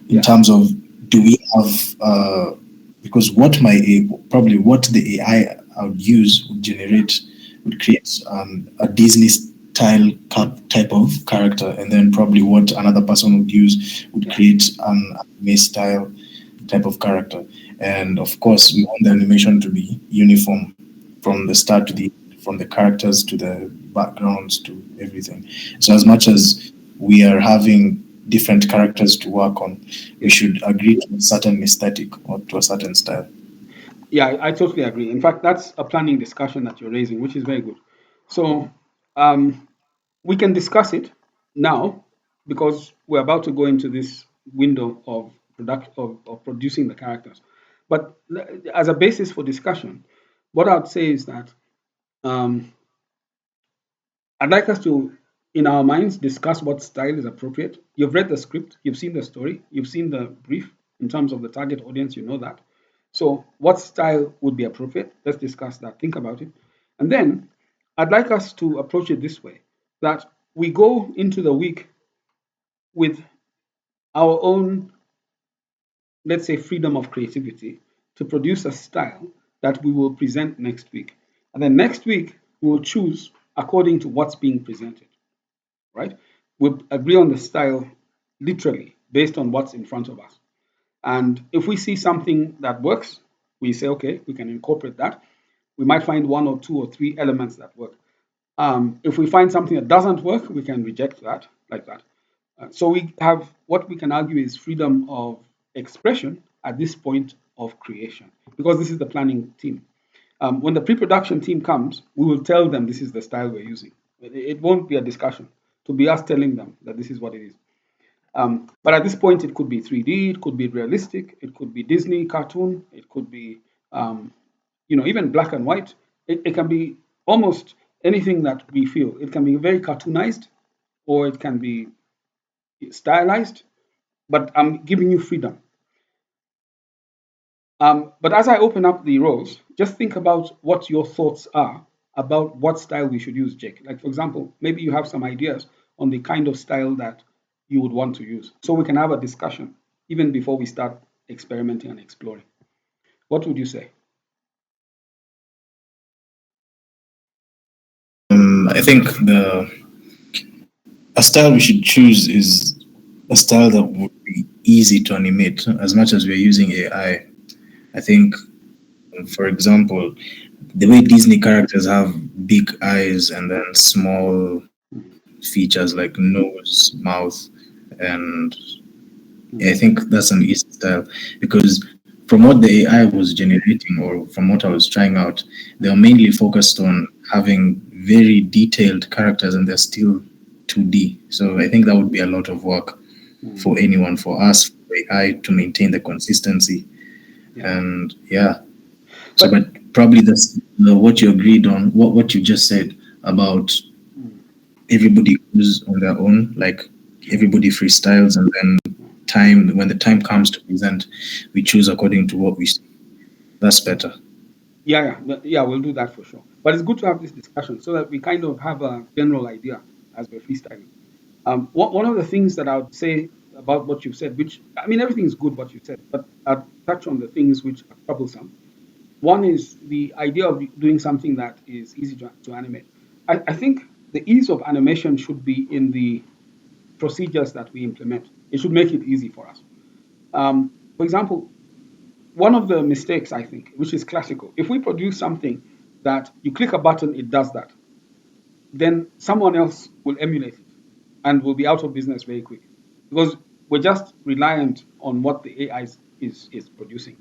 in yeah, terms of, do we have because what probably what the AI would use would generate, would create a Disney style type of character, and then probably what another person would use would yeah, create an anime style type of character. And of course, we want the animation to be uniform yeah, from the start to the, from the characters to the backgrounds to everything. So as much as we are having different characters to work on, we yeah. should agree to a certain aesthetic or to a certain style. Yeah, I totally agree. In fact, that's a planning discussion that you're raising, which is very good. So we can discuss it now because we're about to go into this window of of producing the characters. But as a basis for discussion, what I'd say is that um, I'd like us to, in our minds, discuss what style is appropriate. You've read the script, you've seen the story, you've seen the brief in terms of the target audience, you know that. So, what style would be appropriate? Let's discuss that, think about it. And then I'd like us to approach it this way, that we go into the week with our own, let's say, freedom of creativity to produce a style that we will present next week. And then next week, we will choose according to what's being presented, right? We agree on the style literally based on what's in front of us. And if we see something that works, we say, okay, we can incorporate that. We might find one or two or three elements that work. If we find something that doesn't work, we can reject that like that. So we have what we can argue is freedom of expression at this point of creation, because this is the planning team. When the pre-production team comes, we will tell them this is the style we're using. It won't be a discussion. To be us telling them that this is what it is. But at this point, it could be 3D, it could be realistic, it could be Disney cartoon, it could be, even black and white. It can be almost anything that we feel. It can be very cartoonized, or it can be stylized. But I'm giving you freedom. But as I open up the roles, just think about what your thoughts are about what style we should use, Jake. Like, for example, maybe you have some ideas on the kind of style that you would want to use. So we can have a discussion even before we start experimenting and exploring. What would you say? I think a style we should choose is a style that would be easy to animate. As much as we're using I think, for example, the way Disney characters have big eyes and then small features like nose, mouth, and I think that's an easy style, because from what the AI was generating or from what I was trying out, they were mainly focused on having very detailed characters and they're still 2D. So I think that would be a lot of work for anyone, for us, for AI to maintain the consistency. Yeah. And yeah, so, But but probably that's what you agreed on, what you just said about everybody goes on their own, like everybody freestyles, and then when the time comes to present, we choose according to what we see. That's better. yeah, we'll do that for sure. But it's good to have this discussion so that we kind of have a general idea as we're freestyling. One of the things that I would say about what you've said, which I mean, everything is good what you said, but I'll touch on the things which are troublesome. One is the idea of doing something that is easy to animate. I think the ease of animation should be in the procedures that we implement. It should make it easy for us. For example, one of the mistakes I think, which is classical, if we produce something that you click a button, it does that, then someone else will emulate it and will be out of business very quick, because we're just reliant on what the AI is producing.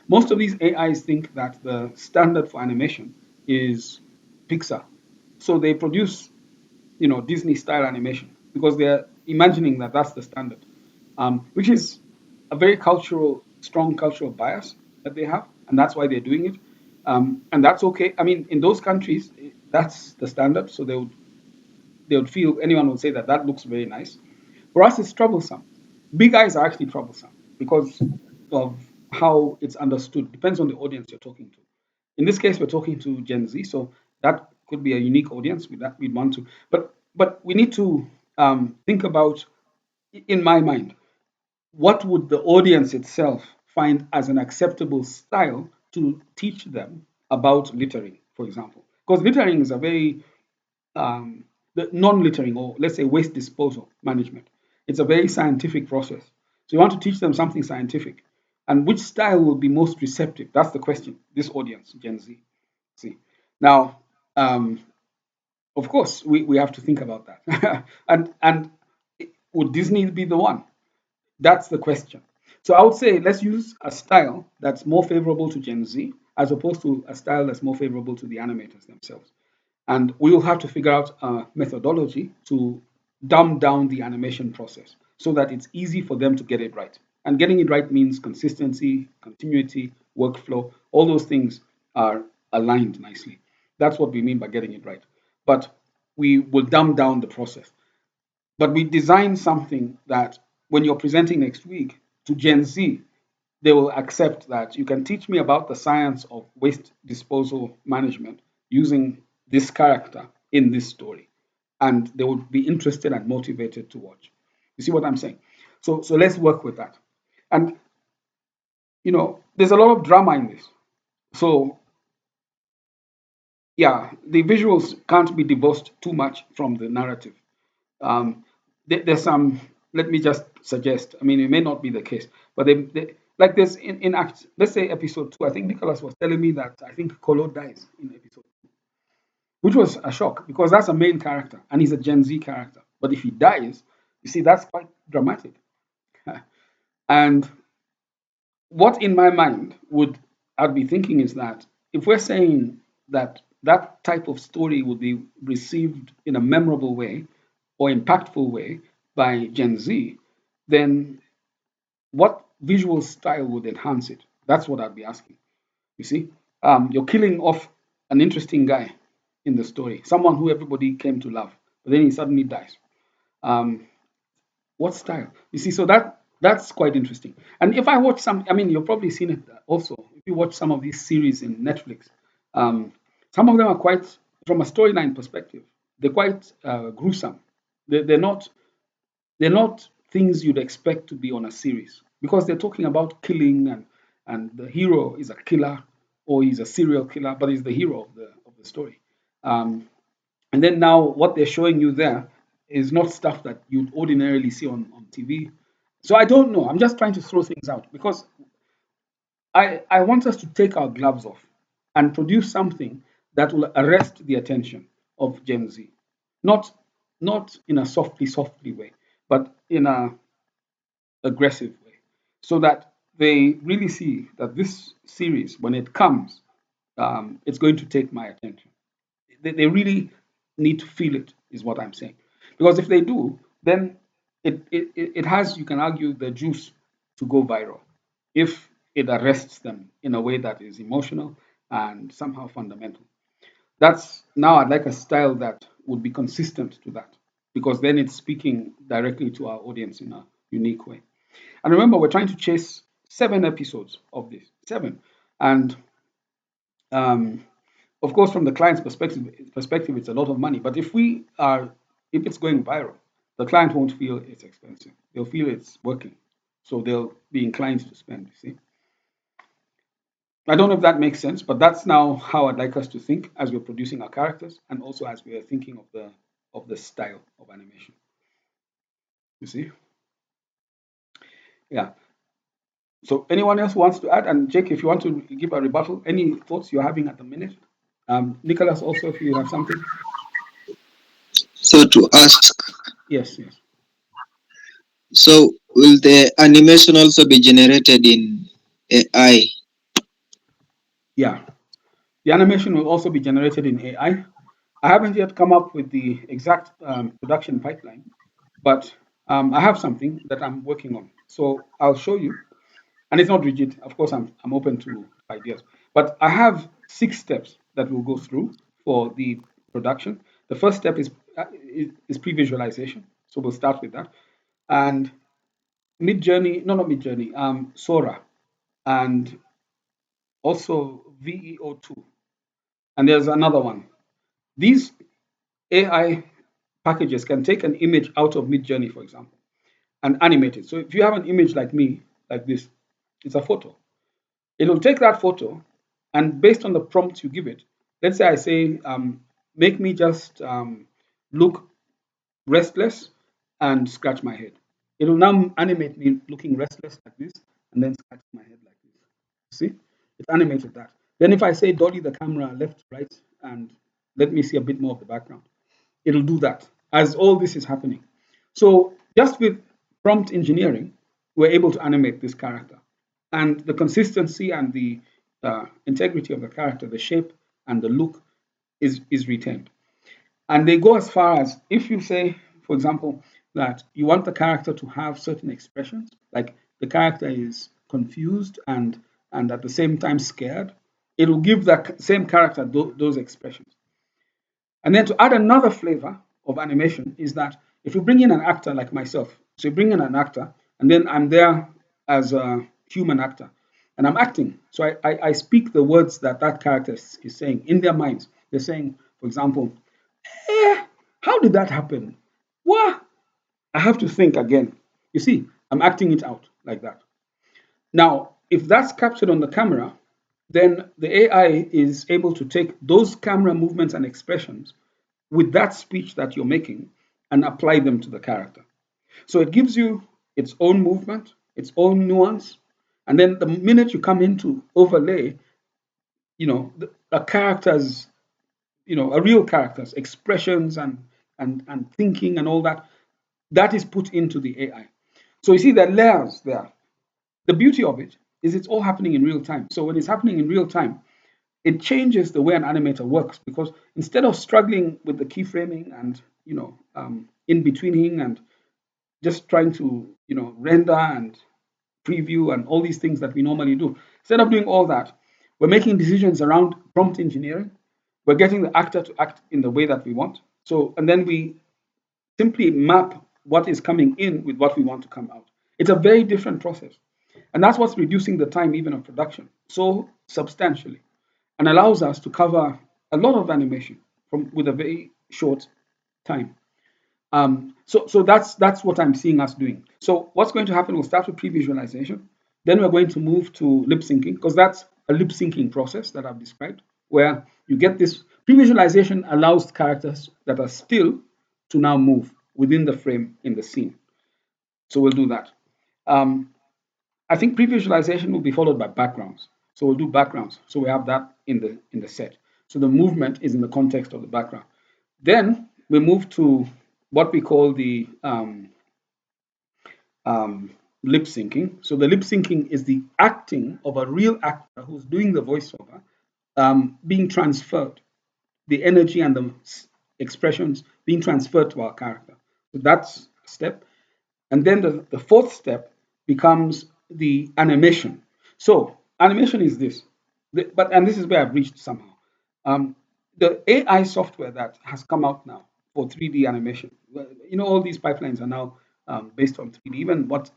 Most of these AIs think that the standard for animation is Pixar. So they produce, Disney style animation because they're imagining that that's the standard, which is a very strong cultural bias that they have, and that's why they're doing it. And that's okay. I mean, in those countries, that's the standard, so they would feel anyone would say that that looks very nice. For us, it's troublesome. Big eyes are actually troublesome because of how it's understood. Depends on the audience you're talking to. In this case, we're talking to Gen Z, so that could be a unique audience with that we'd want to. But we need to think about, in my mind, what would the audience itself find as an acceptable style to teach them about littering, for example? Because littering is a very the non-littering, or let's say waste disposal management. It's a very scientific process. So you want to teach them something scientific. And which style will be most receptive? That's the question, this audience, Gen Z. See. Now, um, of course, we have to think about that. and would Disney be the one? That's the question. So I would say let's use a style that's more favorable to Gen Z as opposed to a style that's more favorable to the animators themselves. And we will have to figure out a methodology to dumb down the animation process so that it's easy for them to get it right. And getting it right means consistency, continuity, workflow, all those things are aligned nicely. That's what we mean by getting it right. But we will dumb down the process. But we design something that when you're presenting next week to Gen Z, they will accept that you can teach me about the science of waste disposal management using this character in this story. And they would be interested and motivated to watch. You see what I'm saying? So let's work with that. And there's a lot of drama in this. So yeah, the visuals can't be divorced too much from the narrative. Um, there's some. Let me just suggest. I mean, it may not be the case, but like there's in act. Let's say episode 2. I think Nicholas was telling me that I think Kolo dies in episode 2, which was a shock because that's a main character and he's a Gen Z character. But if he dies, you see, that's quite dramatic. And what in my mind would I'd be thinking is that if we're saying that that type of story would be received in a memorable way or impactful way by Gen Z, then what visual style would enhance it? That's what I'd be asking. You see, you're killing off an interesting guy in the story, someone who everybody came to love, but then he suddenly dies. Um, what style? You see, so that's quite interesting. And if I watch some, I mean, you've probably seen it also. If you watch some of these series in Netflix, um, some of them are quite, from a storyline perspective, they're quite gruesome. They're not things you'd expect to be on a series because they're talking about killing and the hero is a killer or he's a serial killer, but he's the hero of the story. Um, and then now what they're showing you there is not stuff that you'd ordinarily see on TV. So I don't know. I'm just trying to throw things out because I want us to take our gloves off and produce something that will arrest the attention of Gen Z. Not not in a softly way, but in a aggressive way, so that they really see that this series, when it comes, it's going to take my attention. They really need to feel it, is what I'm saying. Because if they do, then it has, you can argue, the juice to go viral if it arrests them in a way that is emotional and somehow fundamental. That's now I'd like a style that would be consistent to that because then it's speaking directly to our audience in a unique way. And remember, we're trying to chase 7 episodes of this, 7. And um, of course, from the client's perspective, it's a lot of money. But if it's going viral, the client won't feel it's expensive. They'll feel it's working, so they'll be inclined to spend. You see, I don't know if that makes sense, but that's now how I'd like us to think as we're producing our characters, and also as we are thinking of the style of animation. You see, yeah. So anyone else wants to add? And Jake, if you want to give a rebuttal, any thoughts you're having at the minute? Nicholas, also, if you have something. So to ask, Yes, yes. so will the animation also be generated in AI? Yeah. The animation will also be generated in AI. I haven't yet come up with the exact production pipeline, but I have something that I'm working on. So I'll show you. And it's not rigid. Of course, I'm open to ideas. But I have 6 steps that we'll go through for the production. The first step is pre-visualization. So we'll start with that. And Mid-Journey, no, not Mid-Journey, Sora, and also VEO2. And there's another one. These AI packages can take an image out of Midjourney, for example, and animate it. So if you have an image like me, like this, it's a photo. It'll take that photo, and based on the prompts you give it, let's say I say, make me just look restless and scratch my head. It'll now animate me looking restless like this and then scratch my head like this. See? It's animated that. Then if I say dolly the camera left to right and let me see a bit more of the background, it'll do that as all this is happening. So just with prompt engineering, we're able to animate this character. And the consistency and the integrity of the character, the shape and the look is retained. And they go as far as if you say, for example, that you want the character to have certain expressions, like the character is confused and at the same time scared, it'll give that same character those expressions. And then to add another flavor of animation is that if you bring in an actor like myself, so you bring in an actor, and then I'm there as a human actor, and I'm acting. So I speak the words that that character is saying in their minds. They're saying, for example, how did that happen? What? I have to think again. You see, I'm acting it out like that. Now, if that's captured on the camera, then the AI is able to take those camera movements and expressions with that speech that you're making and apply them to the character. So it gives you its own movement, its own nuance, and then the minute you come into overlay, a character's, a real character's expressions and thinking and all that, that is put into the AI. So you see there are layers there. The beauty of it is it's all happening in real time. So when it's happening in real time, it changes the way an animator works, because instead of struggling with the keyframing and in betweening and just trying to render and preview and all these things that we normally do, instead of doing all that, we're making decisions around prompt engineering. We're getting the actor to act in the way that we want. So, and then we simply map what is coming in with what we want to come out. It's a very different process. And that's what's reducing the time even of production so substantially, and allows us to cover a lot of animation with a very short time. So that's what I'm seeing us doing. So what's going to happen? We'll start with pre-visualization. Then we're going to move to lip syncing, because that's a lip syncing process that I've described, where you get this pre-visualization allows characters that are still to now move within the frame in the scene. So we'll do that. I think pre-visualization will be followed by backgrounds. So we'll do backgrounds. So we have that in the set. So the movement is in the context of the background. Then we move to what we call the lip syncing. So the lip syncing is the acting of a real actor who's doing the voiceover being transferred, the energy and the expressions being transferred to our character. So that's a step. And then the fourth step becomes the animation. So animation is this, and this is where I've reached somehow. The AI software that has come out now for 3D animation, all these pipelines are now based on 3D. Even what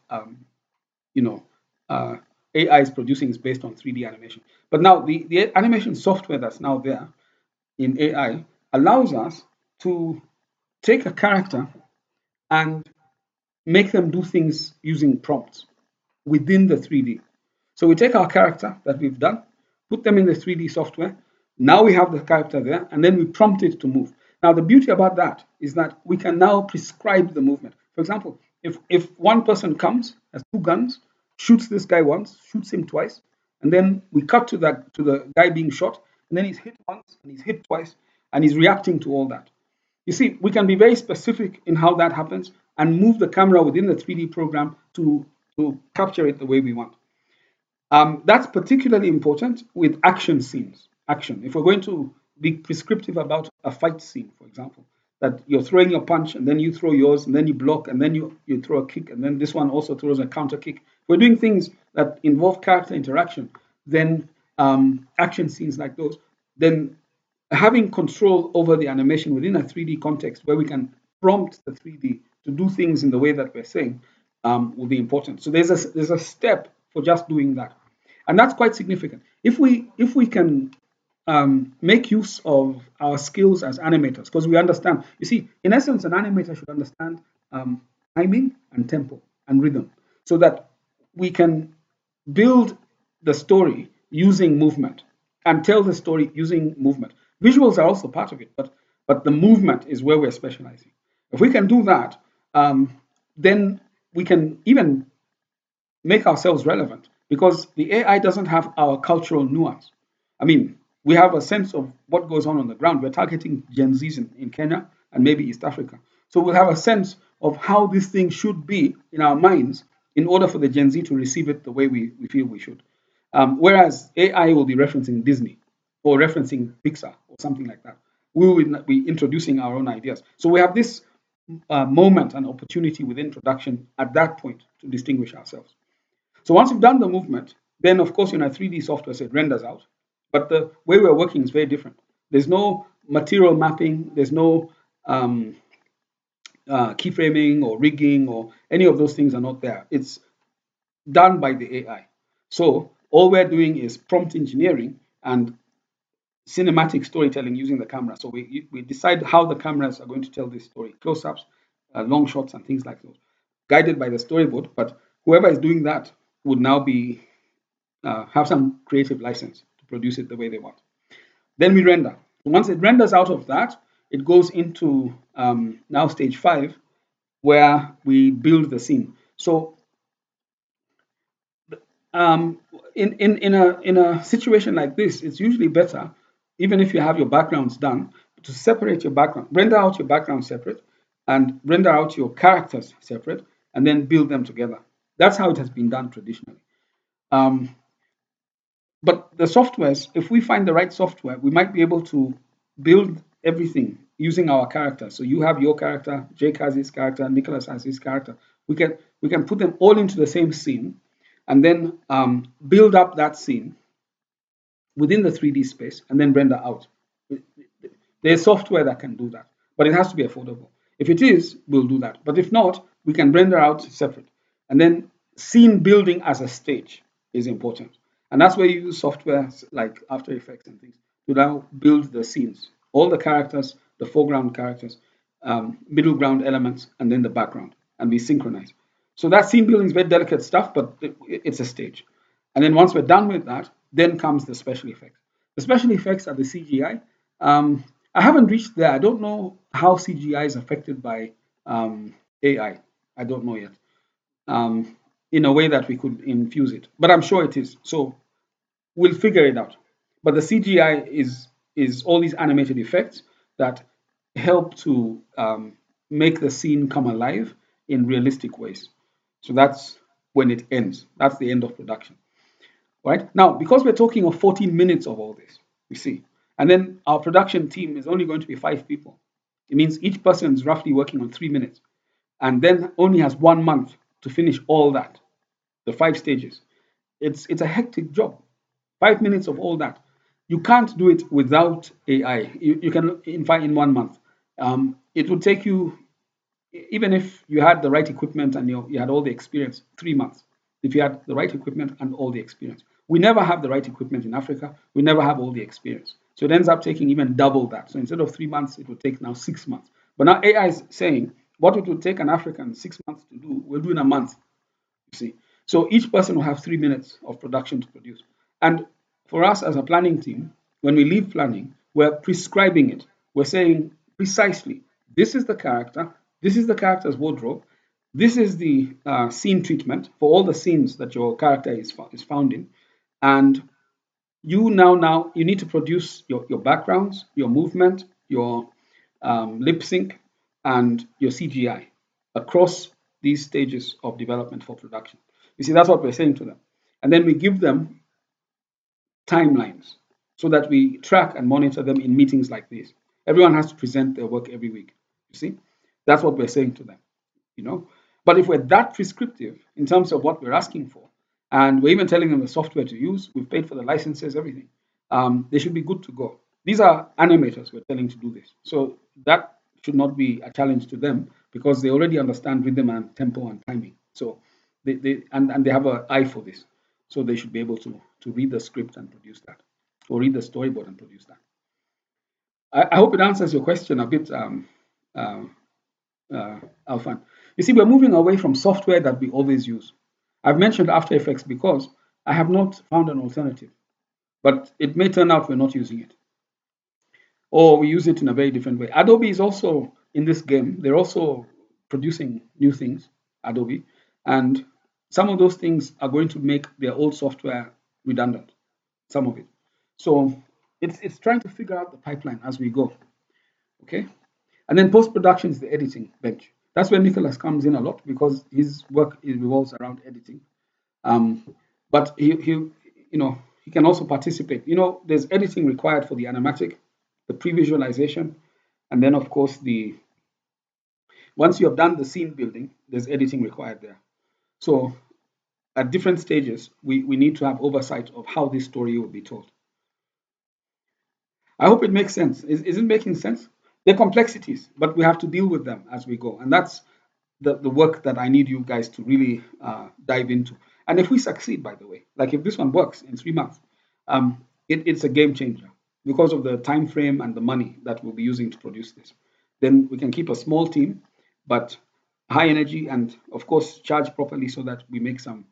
AI is producing is based on 3D animation. But now the animation software that's now there in AI allows us to take a character and make them do things using prompts within the 3D. So we take our character that we've done, put them in the 3D software. Now we have the character there, and then we prompt it to move. Now, the beauty about that is that we can now prescribe the movement. For example, if one person comes, has two guns, shoots this guy once, shoots him twice, and then we cut to the guy being shot, and then he's hit once, and he's hit twice, and he's reacting to all that. You see, we can be very specific in how that happens and move the camera within the 3D program to capture it the way we want. That's particularly important with action scenes. Action. If we're going to be prescriptive about a fight scene, for example, that you're throwing your punch and then you throw yours and then you block and then you throw a kick and then this one also throws a counter kick. If we're doing things that involve character interaction, then action scenes like those, then having control over the animation within a 3D context where we can prompt the 3D to do things in the way that we're saying will be important. So there's a step for just doing that, and that's quite significant. If we can make use of our skills as animators, because we understand. You see, in essence, an animator should understand timing and tempo and rhythm, so that we can build the story using movement and tell the story using movement. Visuals are also part of it, but the movement is where we're specializing. If we can do that, then we can even make ourselves relevant, because the AI doesn't have our cultural nuance. I mean, we have a sense of what goes on the ground. We're targeting Gen Zs in Kenya and maybe East Africa. So we'll have a sense of how this thing should be in our minds in order for the Gen Z to receive it the way we feel we should. Whereas AI will be referencing Disney or referencing Pixar or something like that. We will be introducing our own ideas. So we have this moment and opportunity within production at that point to distinguish ourselves. So once you've done the movement, then of course in a 3D software, so it renders out. But the way we're working is very different. There's no material mapping. There's no keyframing or rigging or any of those things are not there. It's done by the AI. So all we're doing is prompt engineering and cinematic storytelling using the camera. So we decide how the cameras are going to tell this story, close-ups, long shots, and things like those, guided by the storyboard. But whoever is doing that would now be have some creative license to produce it the way they want. Then we render. Once it renders out of that, it goes into now stage 5, where we build the scene. So um, in a situation like this, it's usually better, even if you have your backgrounds done, to separate your background, render out your background separate, and render out your characters separate, and then build them together. That's how it has been done traditionally. Um, but the softwares, if we find the right software, we might be able to build everything using our character. So you have your character, Jake has his character, Nicholas has his character. We can put them all into the same scene, and then build up that scene within the 3D space, and then render out. There's software that can do that, but it has to be affordable. If it is, we'll do that. But if not, we can render out separate. And then scene building as a stage is important. And that's where you use software like After Effects and things to now build the scenes, all the characters, the foreground characters, middle ground elements, and then the background, and we synchronize. So that scene building is very delicate stuff, but it's a stage. And then once we're done with that, then comes the special effects. The special effects are the CGI. I haven't reached there. I don't know how CGI is affected by AI. I don't know yet. In a way that we could infuse it, but I'm sure it is. So we'll figure it out. But the CGI is all these animated effects that help to make the scene come alive in realistic ways. So that's when it ends. That's the end of production. Right? Now, because we're talking of 14 minutes of all this, you see, and then our production team is only going to be 5 people. It means each person is roughly working on 3 minutes, and then only has 1 month to finish all that, the 5 stages. It's a hectic job. 5 minutes of all that. You can't do it without AI. You can, in fact, in 1 month. It would take you, even if you had the right equipment and you had all the experience, 3 months. If you had the right equipment and all the experience. We never have the right equipment in Africa. We never have all the experience. So it ends up taking even double that. So instead of 3 months, it would take now 6 months. But now AI is saying what it would take an African 6 months to do, we'll do in a month. You see. So each person will have 3 minutes of production to produce. And for us as a planning team, when we leave planning, we're prescribing it. We're saying precisely, this is the character, this is the character's wardrobe, this is the scene treatment for all the scenes that your character is found in. And you now you need to produce your backgrounds, your movement, your lip sync, and your CGI across these stages of development for production. You see, that's what we're saying to them. And then we give them timelines so that we track and monitor them in meetings like this. Everyone has to present their work every week. You see, that's what we're saying to them. You know, but if we're that prescriptive in terms of what we're asking for, and we're even telling them the software to use, we've paid for the licenses, everything, they should be good to go. These are animators we're telling to do this, so that should not be a challenge to them because they already understand rhythm and tempo and timing. So and they have an eye for this, so they should be able to read the script and produce that, or read the storyboard and produce that. I hope it answers your question a bit, uh, Alfan. You see, we're moving away from software that we always use. I've mentioned After Effects because I have not found an alternative, but it may turn out we're not using it, or we use it in a very different way. Adobe is also in this game. They're also producing new things, Adobe, and some of those things are going to make their old software redundant, some of it. So it's trying to figure out the pipeline as we go. Okay. And then post production is the editing bench. That's where Nicholas comes in a lot because his work revolves around editing. Um, but he can also participate. There's editing required for the animatic, the pre-visualization, and then of course once you have done the scene building, there's editing required there. So at different stages, we need to have oversight of how this story will be told. I hope it makes sense. Is it making sense? They're complexities, but we have to deal with them as we go. And that's the work that I need you guys to really dive into. And if we succeed, by the way, like if this one works in 3 months, it's a game changer because of the time frame and the money that we'll be using to produce this. Then we can keep a small team, but high energy, and of course charge properly so that we make some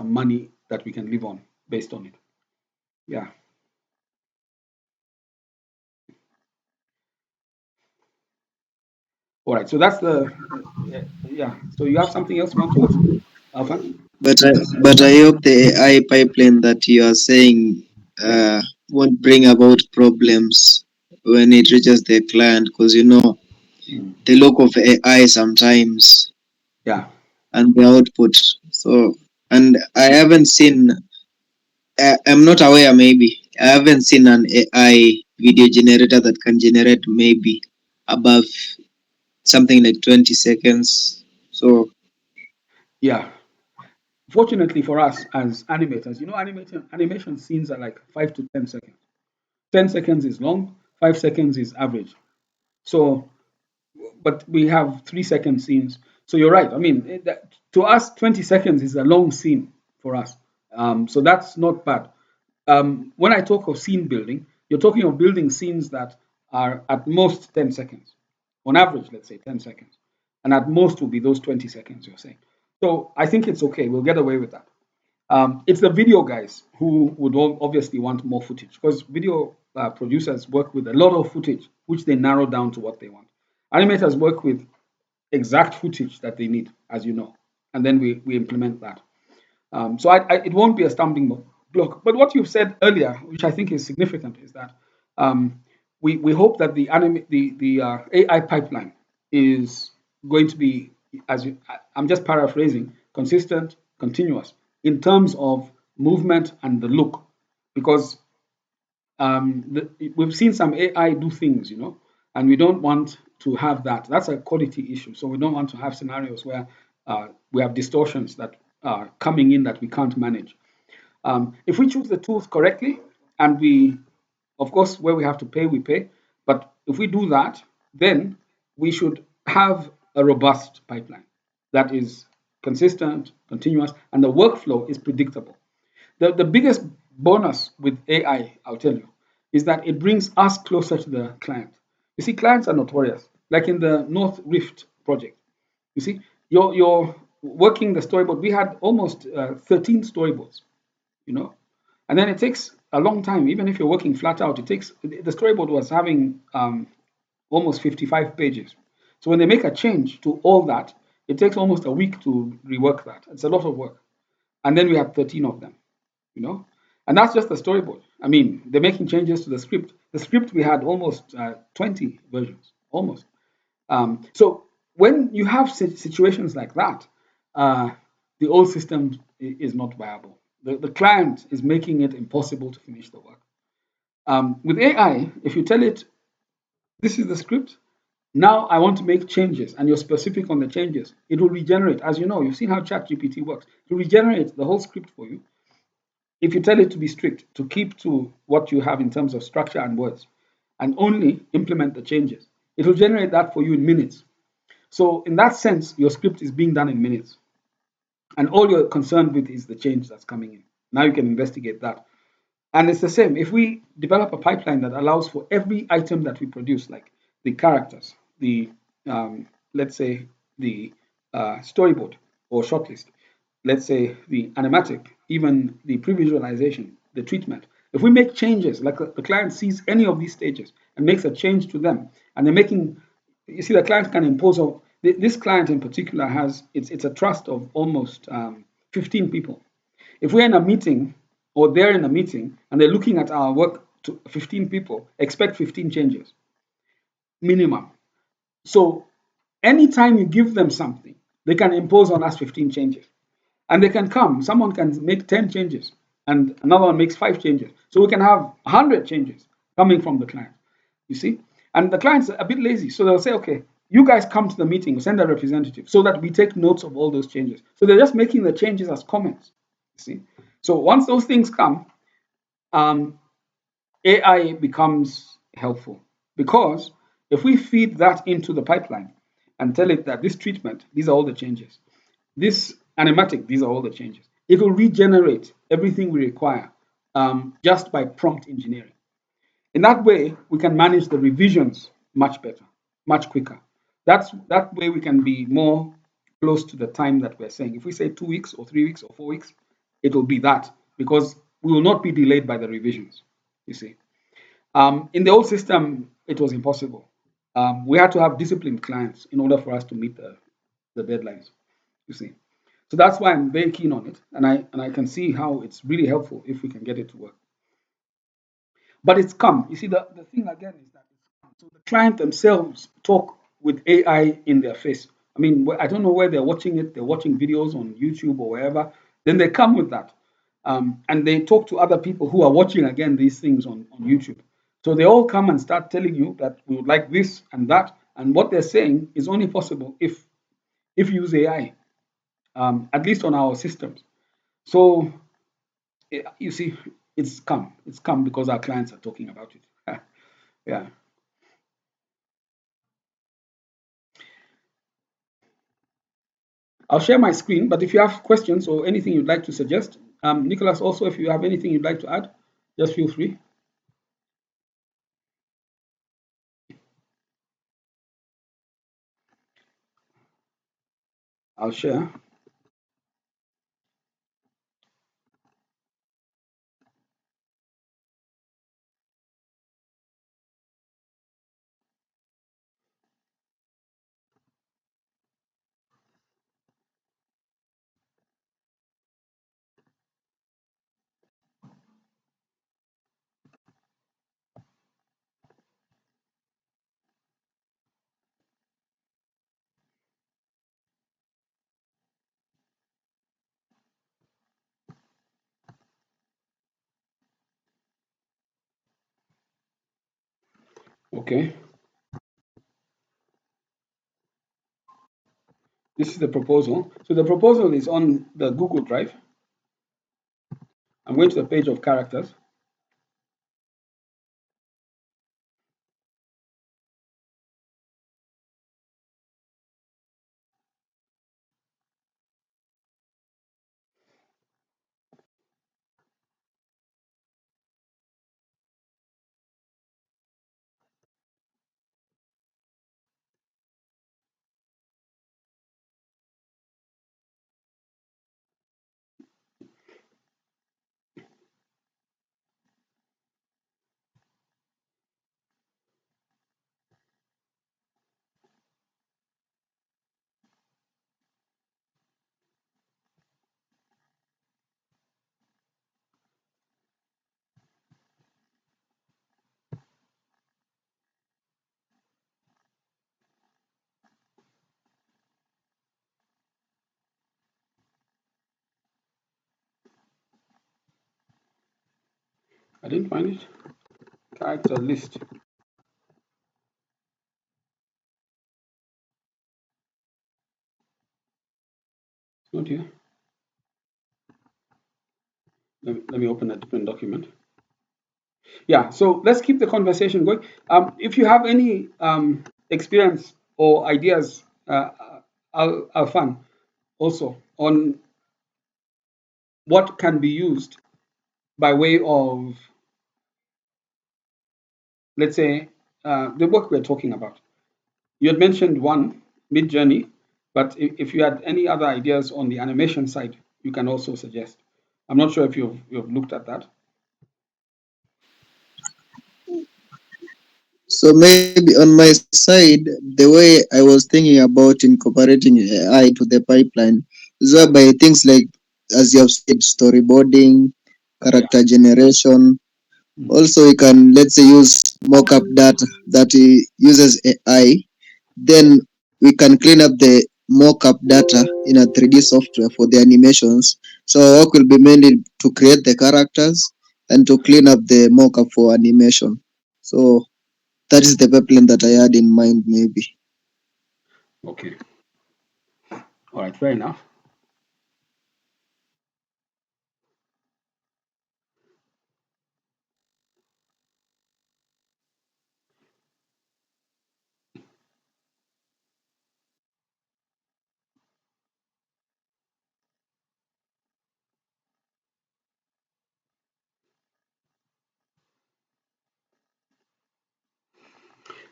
money that we can live on based on it. Yeah. All right. So that's the yeah. So you have something else you want to ask, Alpha? But I hope the AI pipeline that you are saying Yeah. won't bring about problems when it reaches the client, because Mm. the look of AI sometimes Yeah. and the output. So, and I haven't seen. I'm not aware. Maybe I haven't seen an AI video generator that can generate maybe above something like 20 seconds. So Yeah. Fortunately for us as animators, animation scenes are like 5 to 10 seconds. 10 seconds is long, 5 seconds is average. So, but we have 3 second scenes. So you're right. I mean, to us, 20 seconds is a long scene for us. So that's not bad. When I talk of scene building, you're talking of building scenes that are at most 10 seconds. On average, let's say 10 seconds. And at most will be those 20 seconds you're saying. So I think it's okay. We'll get away with that. It's the video guys who would obviously want more footage because video producers work with a lot of footage, which they narrow down to what they want. Animators work with exact footage that they need, as you know, and then we implement that. So it won't be a stumbling block. But what you've said earlier, which I think is significant, is that um, we hope that the AI pipeline is going to be, I'm just paraphrasing, consistent, continuous in terms of movement and the look, because we've seen some AI do things, and we don't want to have that. That's a quality issue. So we don't want to have scenarios where we have distortions that are coming in that we can't manage. If we choose the tools correctly, and of course, where we have to pay, we pay. But if we do that, then we should have a robust pipeline that is consistent, continuous, and the workflow is predictable. The biggest bonus with AI, I'll tell you, is that it brings us closer to the client. You see, clients are notorious. Like in the North Rift project, you see, you're working the storyboard. We had almost 13 storyboards, you know, and then it takes a long time. Even if you're working flat out, it takes the storyboard was having almost 55 pages. So when they make a change to all that, it takes almost a week to rework that. It's a lot of work. And then we have 13 of them, you know, and that's just the storyboard. I mean, they're making changes to the script. The script we had almost 20 versions, almost. So when you have situations like that, uh, the old system is not viable. The client is making it impossible to finish the work. With AI, if you tell it, this is the script, now I want to make changes, and you're specific on the changes, it will regenerate. As you know, you've seen how ChatGPT works. It will regenerate the whole script for you if you tell it to be strict, to keep to what you have in terms of structure and words, and only implement the changes. It will generate that for you in minutes. So, in that sense, your script is being done in minutes. And all you're concerned with is the change that's coming in. Now you can investigate that. And it's the same. If we develop a pipeline that allows for every item that we produce, like the characters, the let's say the storyboard or shortlist, let's say the animatic, even the pre-visualization, the treatment. If we make changes, like the client sees any of these stages and makes a change to them, and they're making, you see, the client can impose on this client in particular has it's a trust of almost 15 people. If we're in a meeting or they're in a meeting and they're looking at our work to 15 people, expect 15 changes minimum. So anytime you give them something, they can impose on us 15 changes. And they can come, someone can make 10 changes and another one makes 5 changes. So we can have 100 changes coming from the client, you see? And the client's a bit lazy. So they'll say, okay, you guys come to the meeting, send a representative so that we take notes of all those changes. So they're just making the changes as comments, you see? So once those things come, um, AI becomes helpful because if we feed that into the pipeline and tell it that this treatment, these are all the changes, this animatic, these are all the changes, it will regenerate everything we require just by prompt engineering. In that way, we can manage the revisions much better, much quicker. That way we can be more close to the time that we're saying. If we say 2 weeks or 3 weeks or 4 weeks, it will be that because we will not be delayed by the revisions. You see, in the old system, it was impossible. We had to have disciplined clients in order for us to meet the deadlines. You see, so that's why I'm very keen on it, and I can see how it's really helpful if we can get it to work. But it's come. You see, the thing again is that it's come. So the client themselves talk with AI in their face. I mean, I don't know where they're watching it. They're watching videos on YouTube or wherever. Then they come with that. And they talk to other people who are watching again these things on YouTube. So they all come and start telling you that we would like this and that. And what they're saying is only possible if you use AI, at least on our systems. So you see, it's come. It's come because our clients are talking about it. Yeah. I'll share my screen, but if you have questions or anything you'd like to suggest, Nicholas, also, if you have anything you'd like to add, just feel free. I'll share. Okay. This is the proposal. So the proposal is on the Google Drive. I'm going to the page of characters. I didn't find it. Character list. It's not here. Let me open a different document. Yeah, so let's keep the conversation going. If you have any experience or ideas, Alfan, also on what can be used by way of, let's say, the work we're talking about. You had mentioned one, Mid Journey, but if you had any other ideas on the animation side, you can also suggest. I'm not sure if you've looked at that. So maybe on my side, the way I was thinking about incorporating AI to the pipeline is whereby things like, as you have said, storyboarding, Yeah. character generation. Mhm. Also, you can, let's say, use mockup data that uses AI. Then we can clean up the mockup data in a 3D software for the animations. So our work will be mainly to create the characters and to clean up the mockup for animation. So that is the pipeline that I had in mind, maybe. Okay. All right. Fair enough.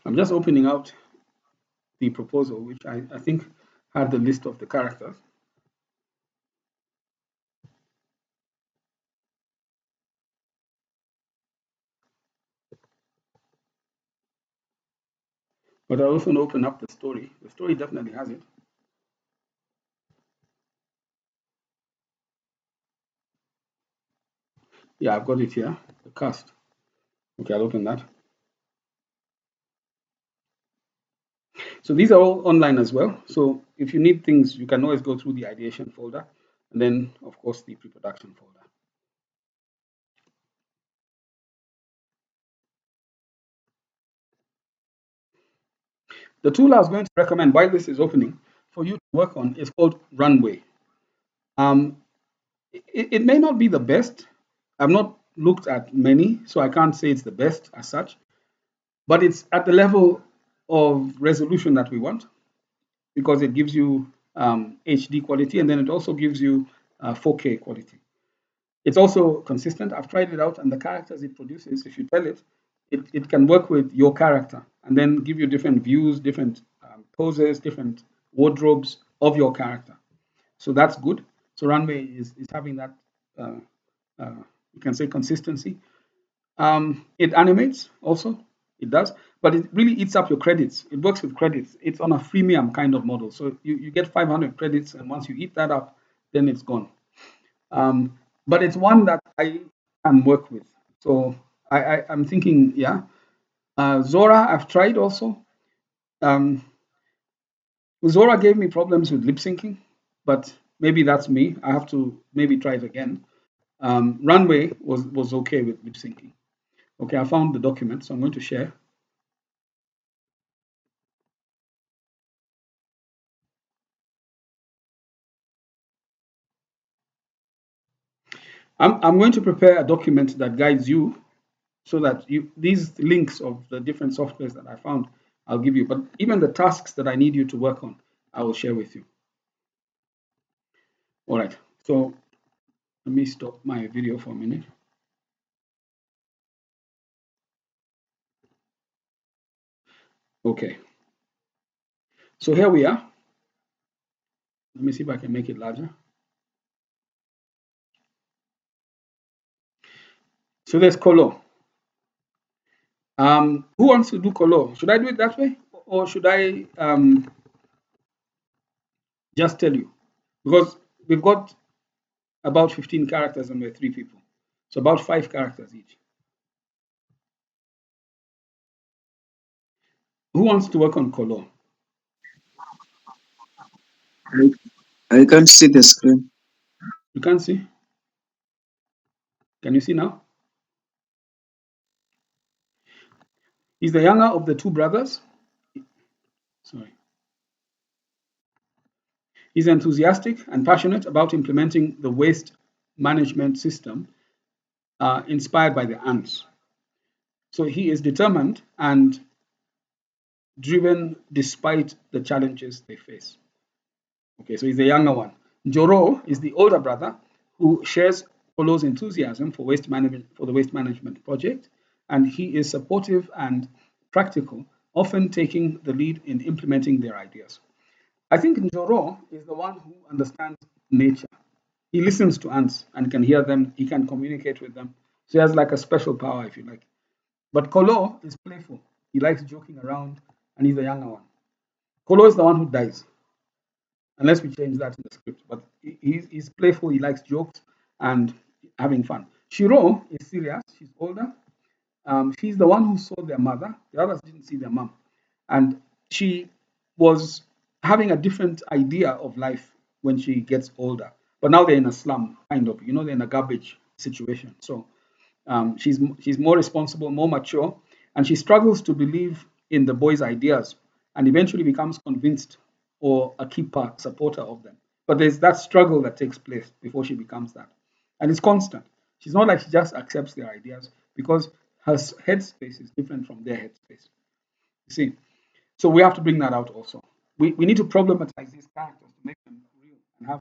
I'm just opening out the proposal, which I think had the list of the characters. But I also open up the story. The story definitely has it. Yeah, I've got it here. The cast. Okay, I'll open that. So these are all online as well. So if you need things, you can always go through the ideation folder, and then of course the pre-production folder. The tool I was going to recommend while this is opening for you to work on is called Runway. Um, it may not be the best. I've not looked at many, so I can't say it's the best as such, but it's at the level of resolution that we want because it gives you HD quality and then it also gives you 4K quality. It's also consistent. I've tried it out, and the characters it produces, if you tell it, it can work with your character and then give you different views, different poses, different wardrobes of your character. So that's good. So Runway is having that, uh, you can say, consistency. It animates also, it does, but it really eats up your credits. It works with credits. It's on a freemium kind of model. So you get 500 credits, and once you eat that up, then it's gone. But it's one that I can work with. So I'm thinking, yeah. Zora, I've tried also. Um, Zora gave me problems with lip syncing, but maybe that's me. I have to maybe try it again. Runway was okay with lip syncing. Okay, I found the document, so I'm going to share. I'm going to prepare a document that guides you so that you these links of the different softwares that I found, I'll give you. But even the tasks that I need you to work on, I will share with you. All right. So let me stop my video for a minute. Okay. So here we are. Let me see if I can make it larger. So there's Colo. Who wants to do Colo? Should I do it that way? Or should I just tell you? Because we've got about 15 characters and we're three people. So about 5 characters each. Who wants to work on Colo? I can't see the screen. You can't see? Can you see now? He's the younger of the two brothers. Sorry. He's enthusiastic and passionate about implementing the waste management system inspired by the ants. So he is determined and driven despite the challenges they face. Okay, so he's the younger one. Joro is the older brother who shares Polo's enthusiasm for waste management for the waste management project, and he is supportive and practical, often taking the lead in implementing their ideas. I think Njoro is the one who understands nature. He listens to ants and can hear them. He can communicate with them. So he has like a special power, if you like. But Kolo is playful. He likes joking around, and he's the younger one. Kolo is the one who dies, unless we change that in the script. But he's playful. He likes jokes and having fun. Shiro is serious. She's older. She's the one who saw their mother. The others didn't see their mom, and she was having a different idea of life when she gets older. But now they're in a slum, kind of. They're in a garbage situation. So she's more responsible, more mature, and she struggles to believe in the boys' ideas, and eventually becomes convinced or a keeper supporter of them. But there's that struggle that takes place before she becomes that, and it's constant. She's not like she just accepts their ideas because her headspace is different from their headspace. You see, so we have to bring that out also. We need to problematize these characters to make them real and have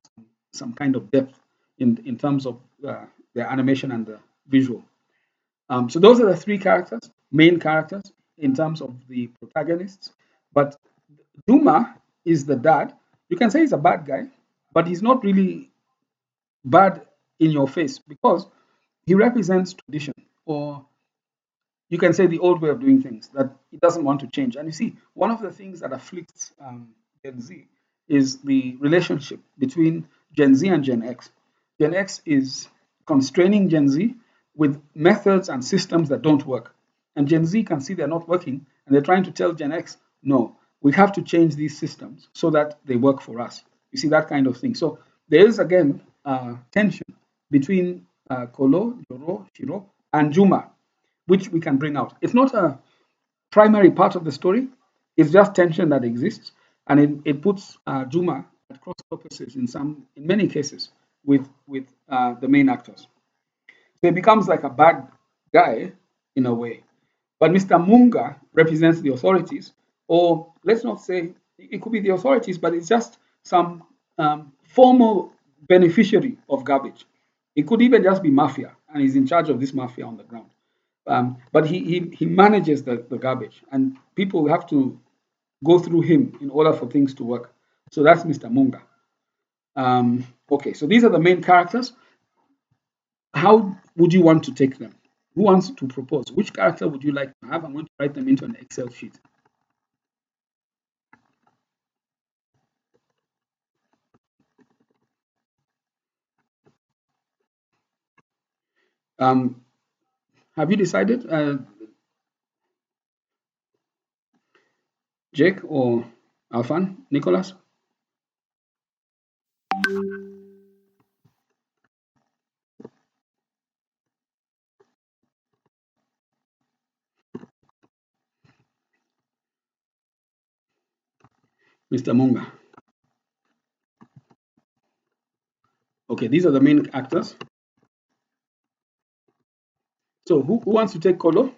some kind of depth in terms of their animation and the visual. So those are the three characters, main characters in terms of the protagonists. But Duma is the dad. You can say he's a bad guy, but he's not really bad in your face because he represents tradition, or you can say the old way of doing things, that it doesn't want to change. And you see, one of the things that afflicts Gen Z is the relationship between Gen Z and Gen X. Gen X is constraining Gen Z with methods and systems that don't work. And Gen Z can see they're not working, and they're trying to tell Gen X, no, we have to change these systems so that they work for us. You see, that kind of thing. So there is, again, tension between Kolo, Joro, Shiro, and Juma, which we can bring out. It's not a primary part of the story, it's just tension that exists, and it puts Juma at cross purposes in many cases with the main actors. So he becomes like a bad guy in a way. But Mr. Munga represents the authorities, or let's not say it could be the authorities, but it's just some formal beneficiary of garbage. It could even just be mafia, and he's in charge of this mafia on the ground. But he manages the garbage, and people have to go through him in order for things to work. So that's Mr. Munga. Okay, so these are the main characters. How would you want to take them? Who wants to propose? Which character would you like to have? I'm going to write them into an Excel sheet. Um, have you decided, Jake or Alfan, Nicholas? Mr. Munga. Okay, these are the main actors. So who wants to take Kolo?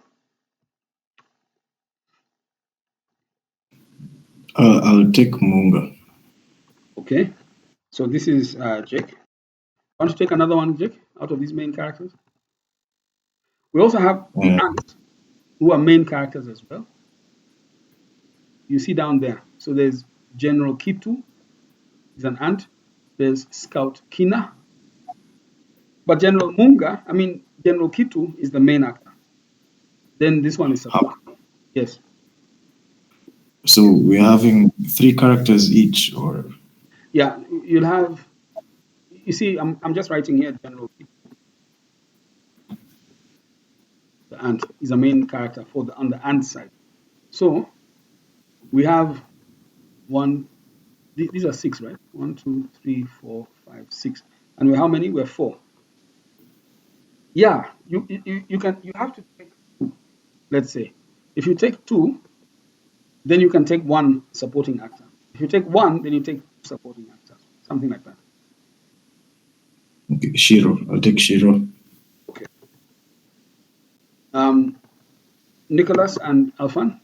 I'll take Munga. Okay, so this is Jake. Want to take another one, Jake, out of these main characters? We also have the ants, who are main characters as well. You see down there. So there's General Kitu, is an ant. There's Scout Kina. But General Munga, I mean, General Kitu is the main actor. Then this one is support. Yes. So we're having 3 characters each, or Yeah, you'll have, you see, I'm just writing here General Kitu. The ant is a main character on the ant side. So we have these are 6, right? 1, 2, 3, 4, 5, 6. And we're how many? We're 4. Yeah, you have to take 2, let's say. If you take 2, then you can take 1 supporting actor. If you take 1, then you take 2 supporting actors, something like that. okay, Shiro. I'll take Shiro. Okay. Nicholas and Alfan.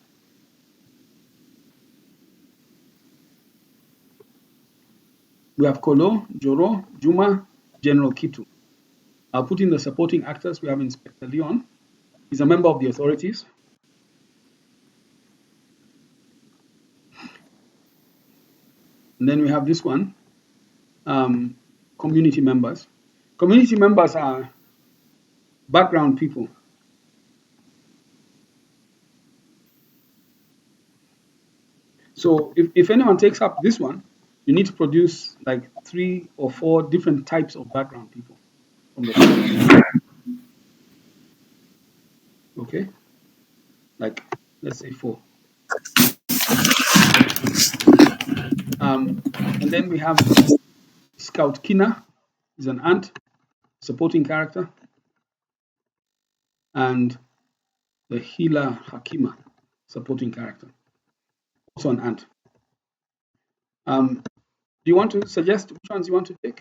We have Kolo, Joro, Juma, General Kitu. I'll put in the supporting actors. We have Inspector Leon. He's a member of the authorities. And then we have this one, community members. Community members are background people. So if anyone takes up this one, you need to produce like 3 or 4 different types of background people from the top. Okay, like let's say 4. And then we have Scout Kina, is an ant, supporting character, and the healer Hakima, supporting character, also an ant. Do you want to suggest which ones you want to take?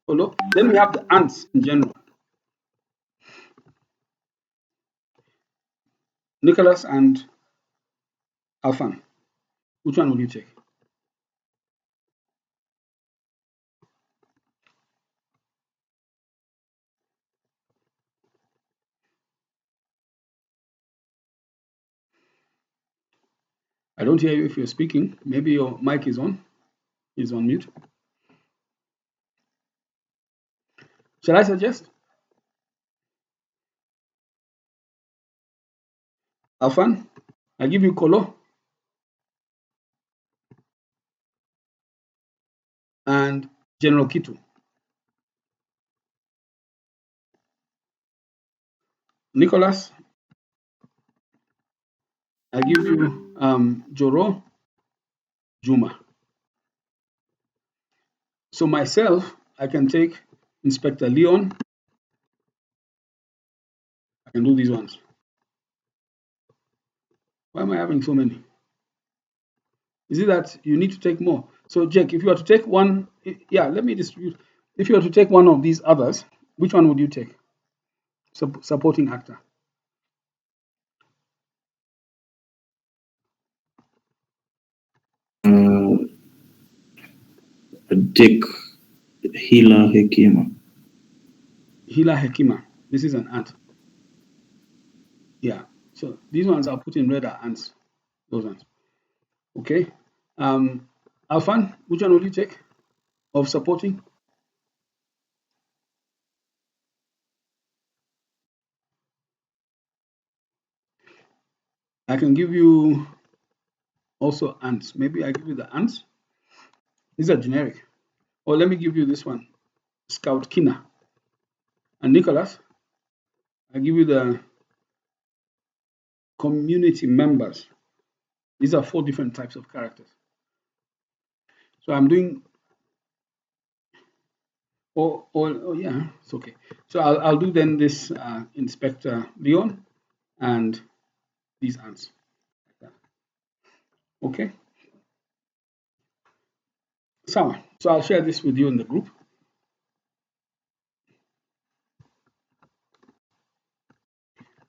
Olo? Then we have the ants in general. Nicholas and Alfan. Which one will you take? I don't hear you if you're speaking. Maybe your mic is on mute. Shall I suggest? Alfan, I give you Kolo and General Kitu. Nicholas, I give you Joro, Juma. So myself, I can take Inspector Leon. I can do these ones. Why am I having so many? Is it that you need to take more? So Jake, if you were to take one, yeah, let me distribute. If you were to take one of these others, which one would you take? Supporting actor. Take Hila Hekima. Hila Hekima. This is an ant. Yeah. So these ones I'll put in red are ants. Those ones. Okay. Alfan, which one will you take of supporting? I can give you also ants. Maybe I give you the ants. These are generic. Or let me give you this one, Scout Kina. And Nicholas, I give you the community members. These are 4 different types of characters. So I'm doing, oh yeah, it's okay. So I'll do then this Inspector Leon and these ants. Okay. So I'll share this with you in the group.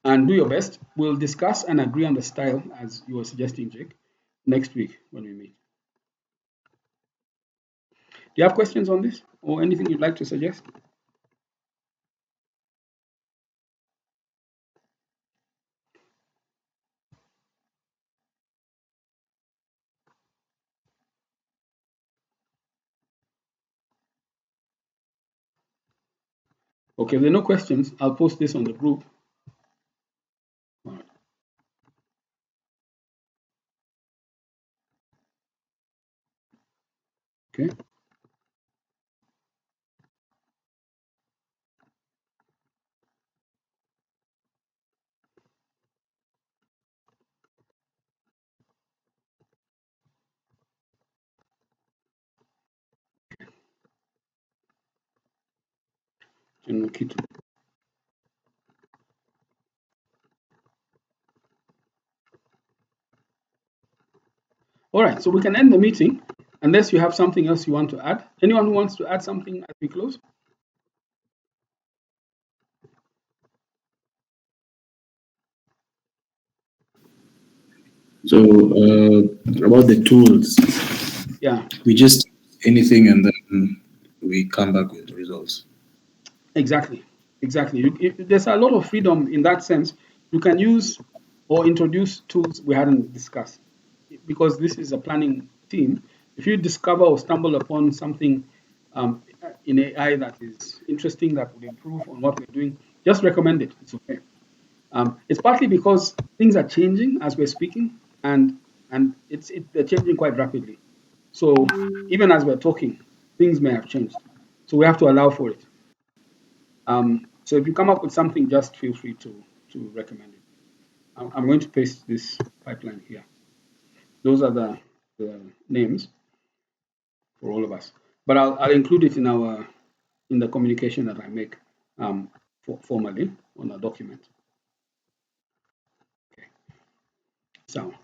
And do your best. We'll discuss and agree on the style as you were suggesting, Jake, next week when we meet. Do you have questions on this or anything you'd like to suggest? Okay, if there are no questions, I'll post this on the group. All right. Okay. General Kitu. All right, so we can end the meeting unless you have something else you want to add. Anyone who wants to add something as we close? So about the tools, Yeah, we just anything and then we come back with the results. exactly. Exactly. There's a lot of freedom in that sense. You can use or introduce tools we hadn't discussed because this is a planning team. If you discover or stumble upon something in AI that is interesting, that would improve on what we're doing, just recommend it. It's okay. It's partly because things are changing as we're speaking, and they're changing quite rapidly. So even as we're talking, things may have changed. So we have to allow for it. So if you come up with something, just feel free to recommend it. I'm going to paste this pipeline here. Those are the names for all of us. But I'll include it in the communication that I make formally on a document. Okay. So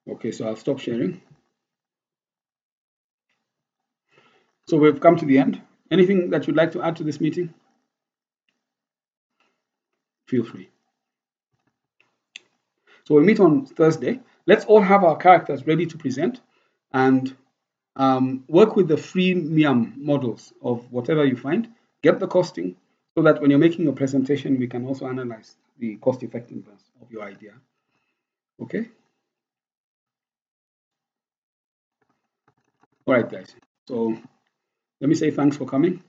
okay, so I'll stop sharing. So we've come to the end. Anything that you'd like to add to this meeting? Feel free. So we meet on Thursday. Let's all have our characters ready to present and work with the freemium models of whatever you find. Get the costing so that when you're making a presentation, we can also analyze the cost effectiveness of your idea. Okay? All right, guys. So let me say thanks for coming.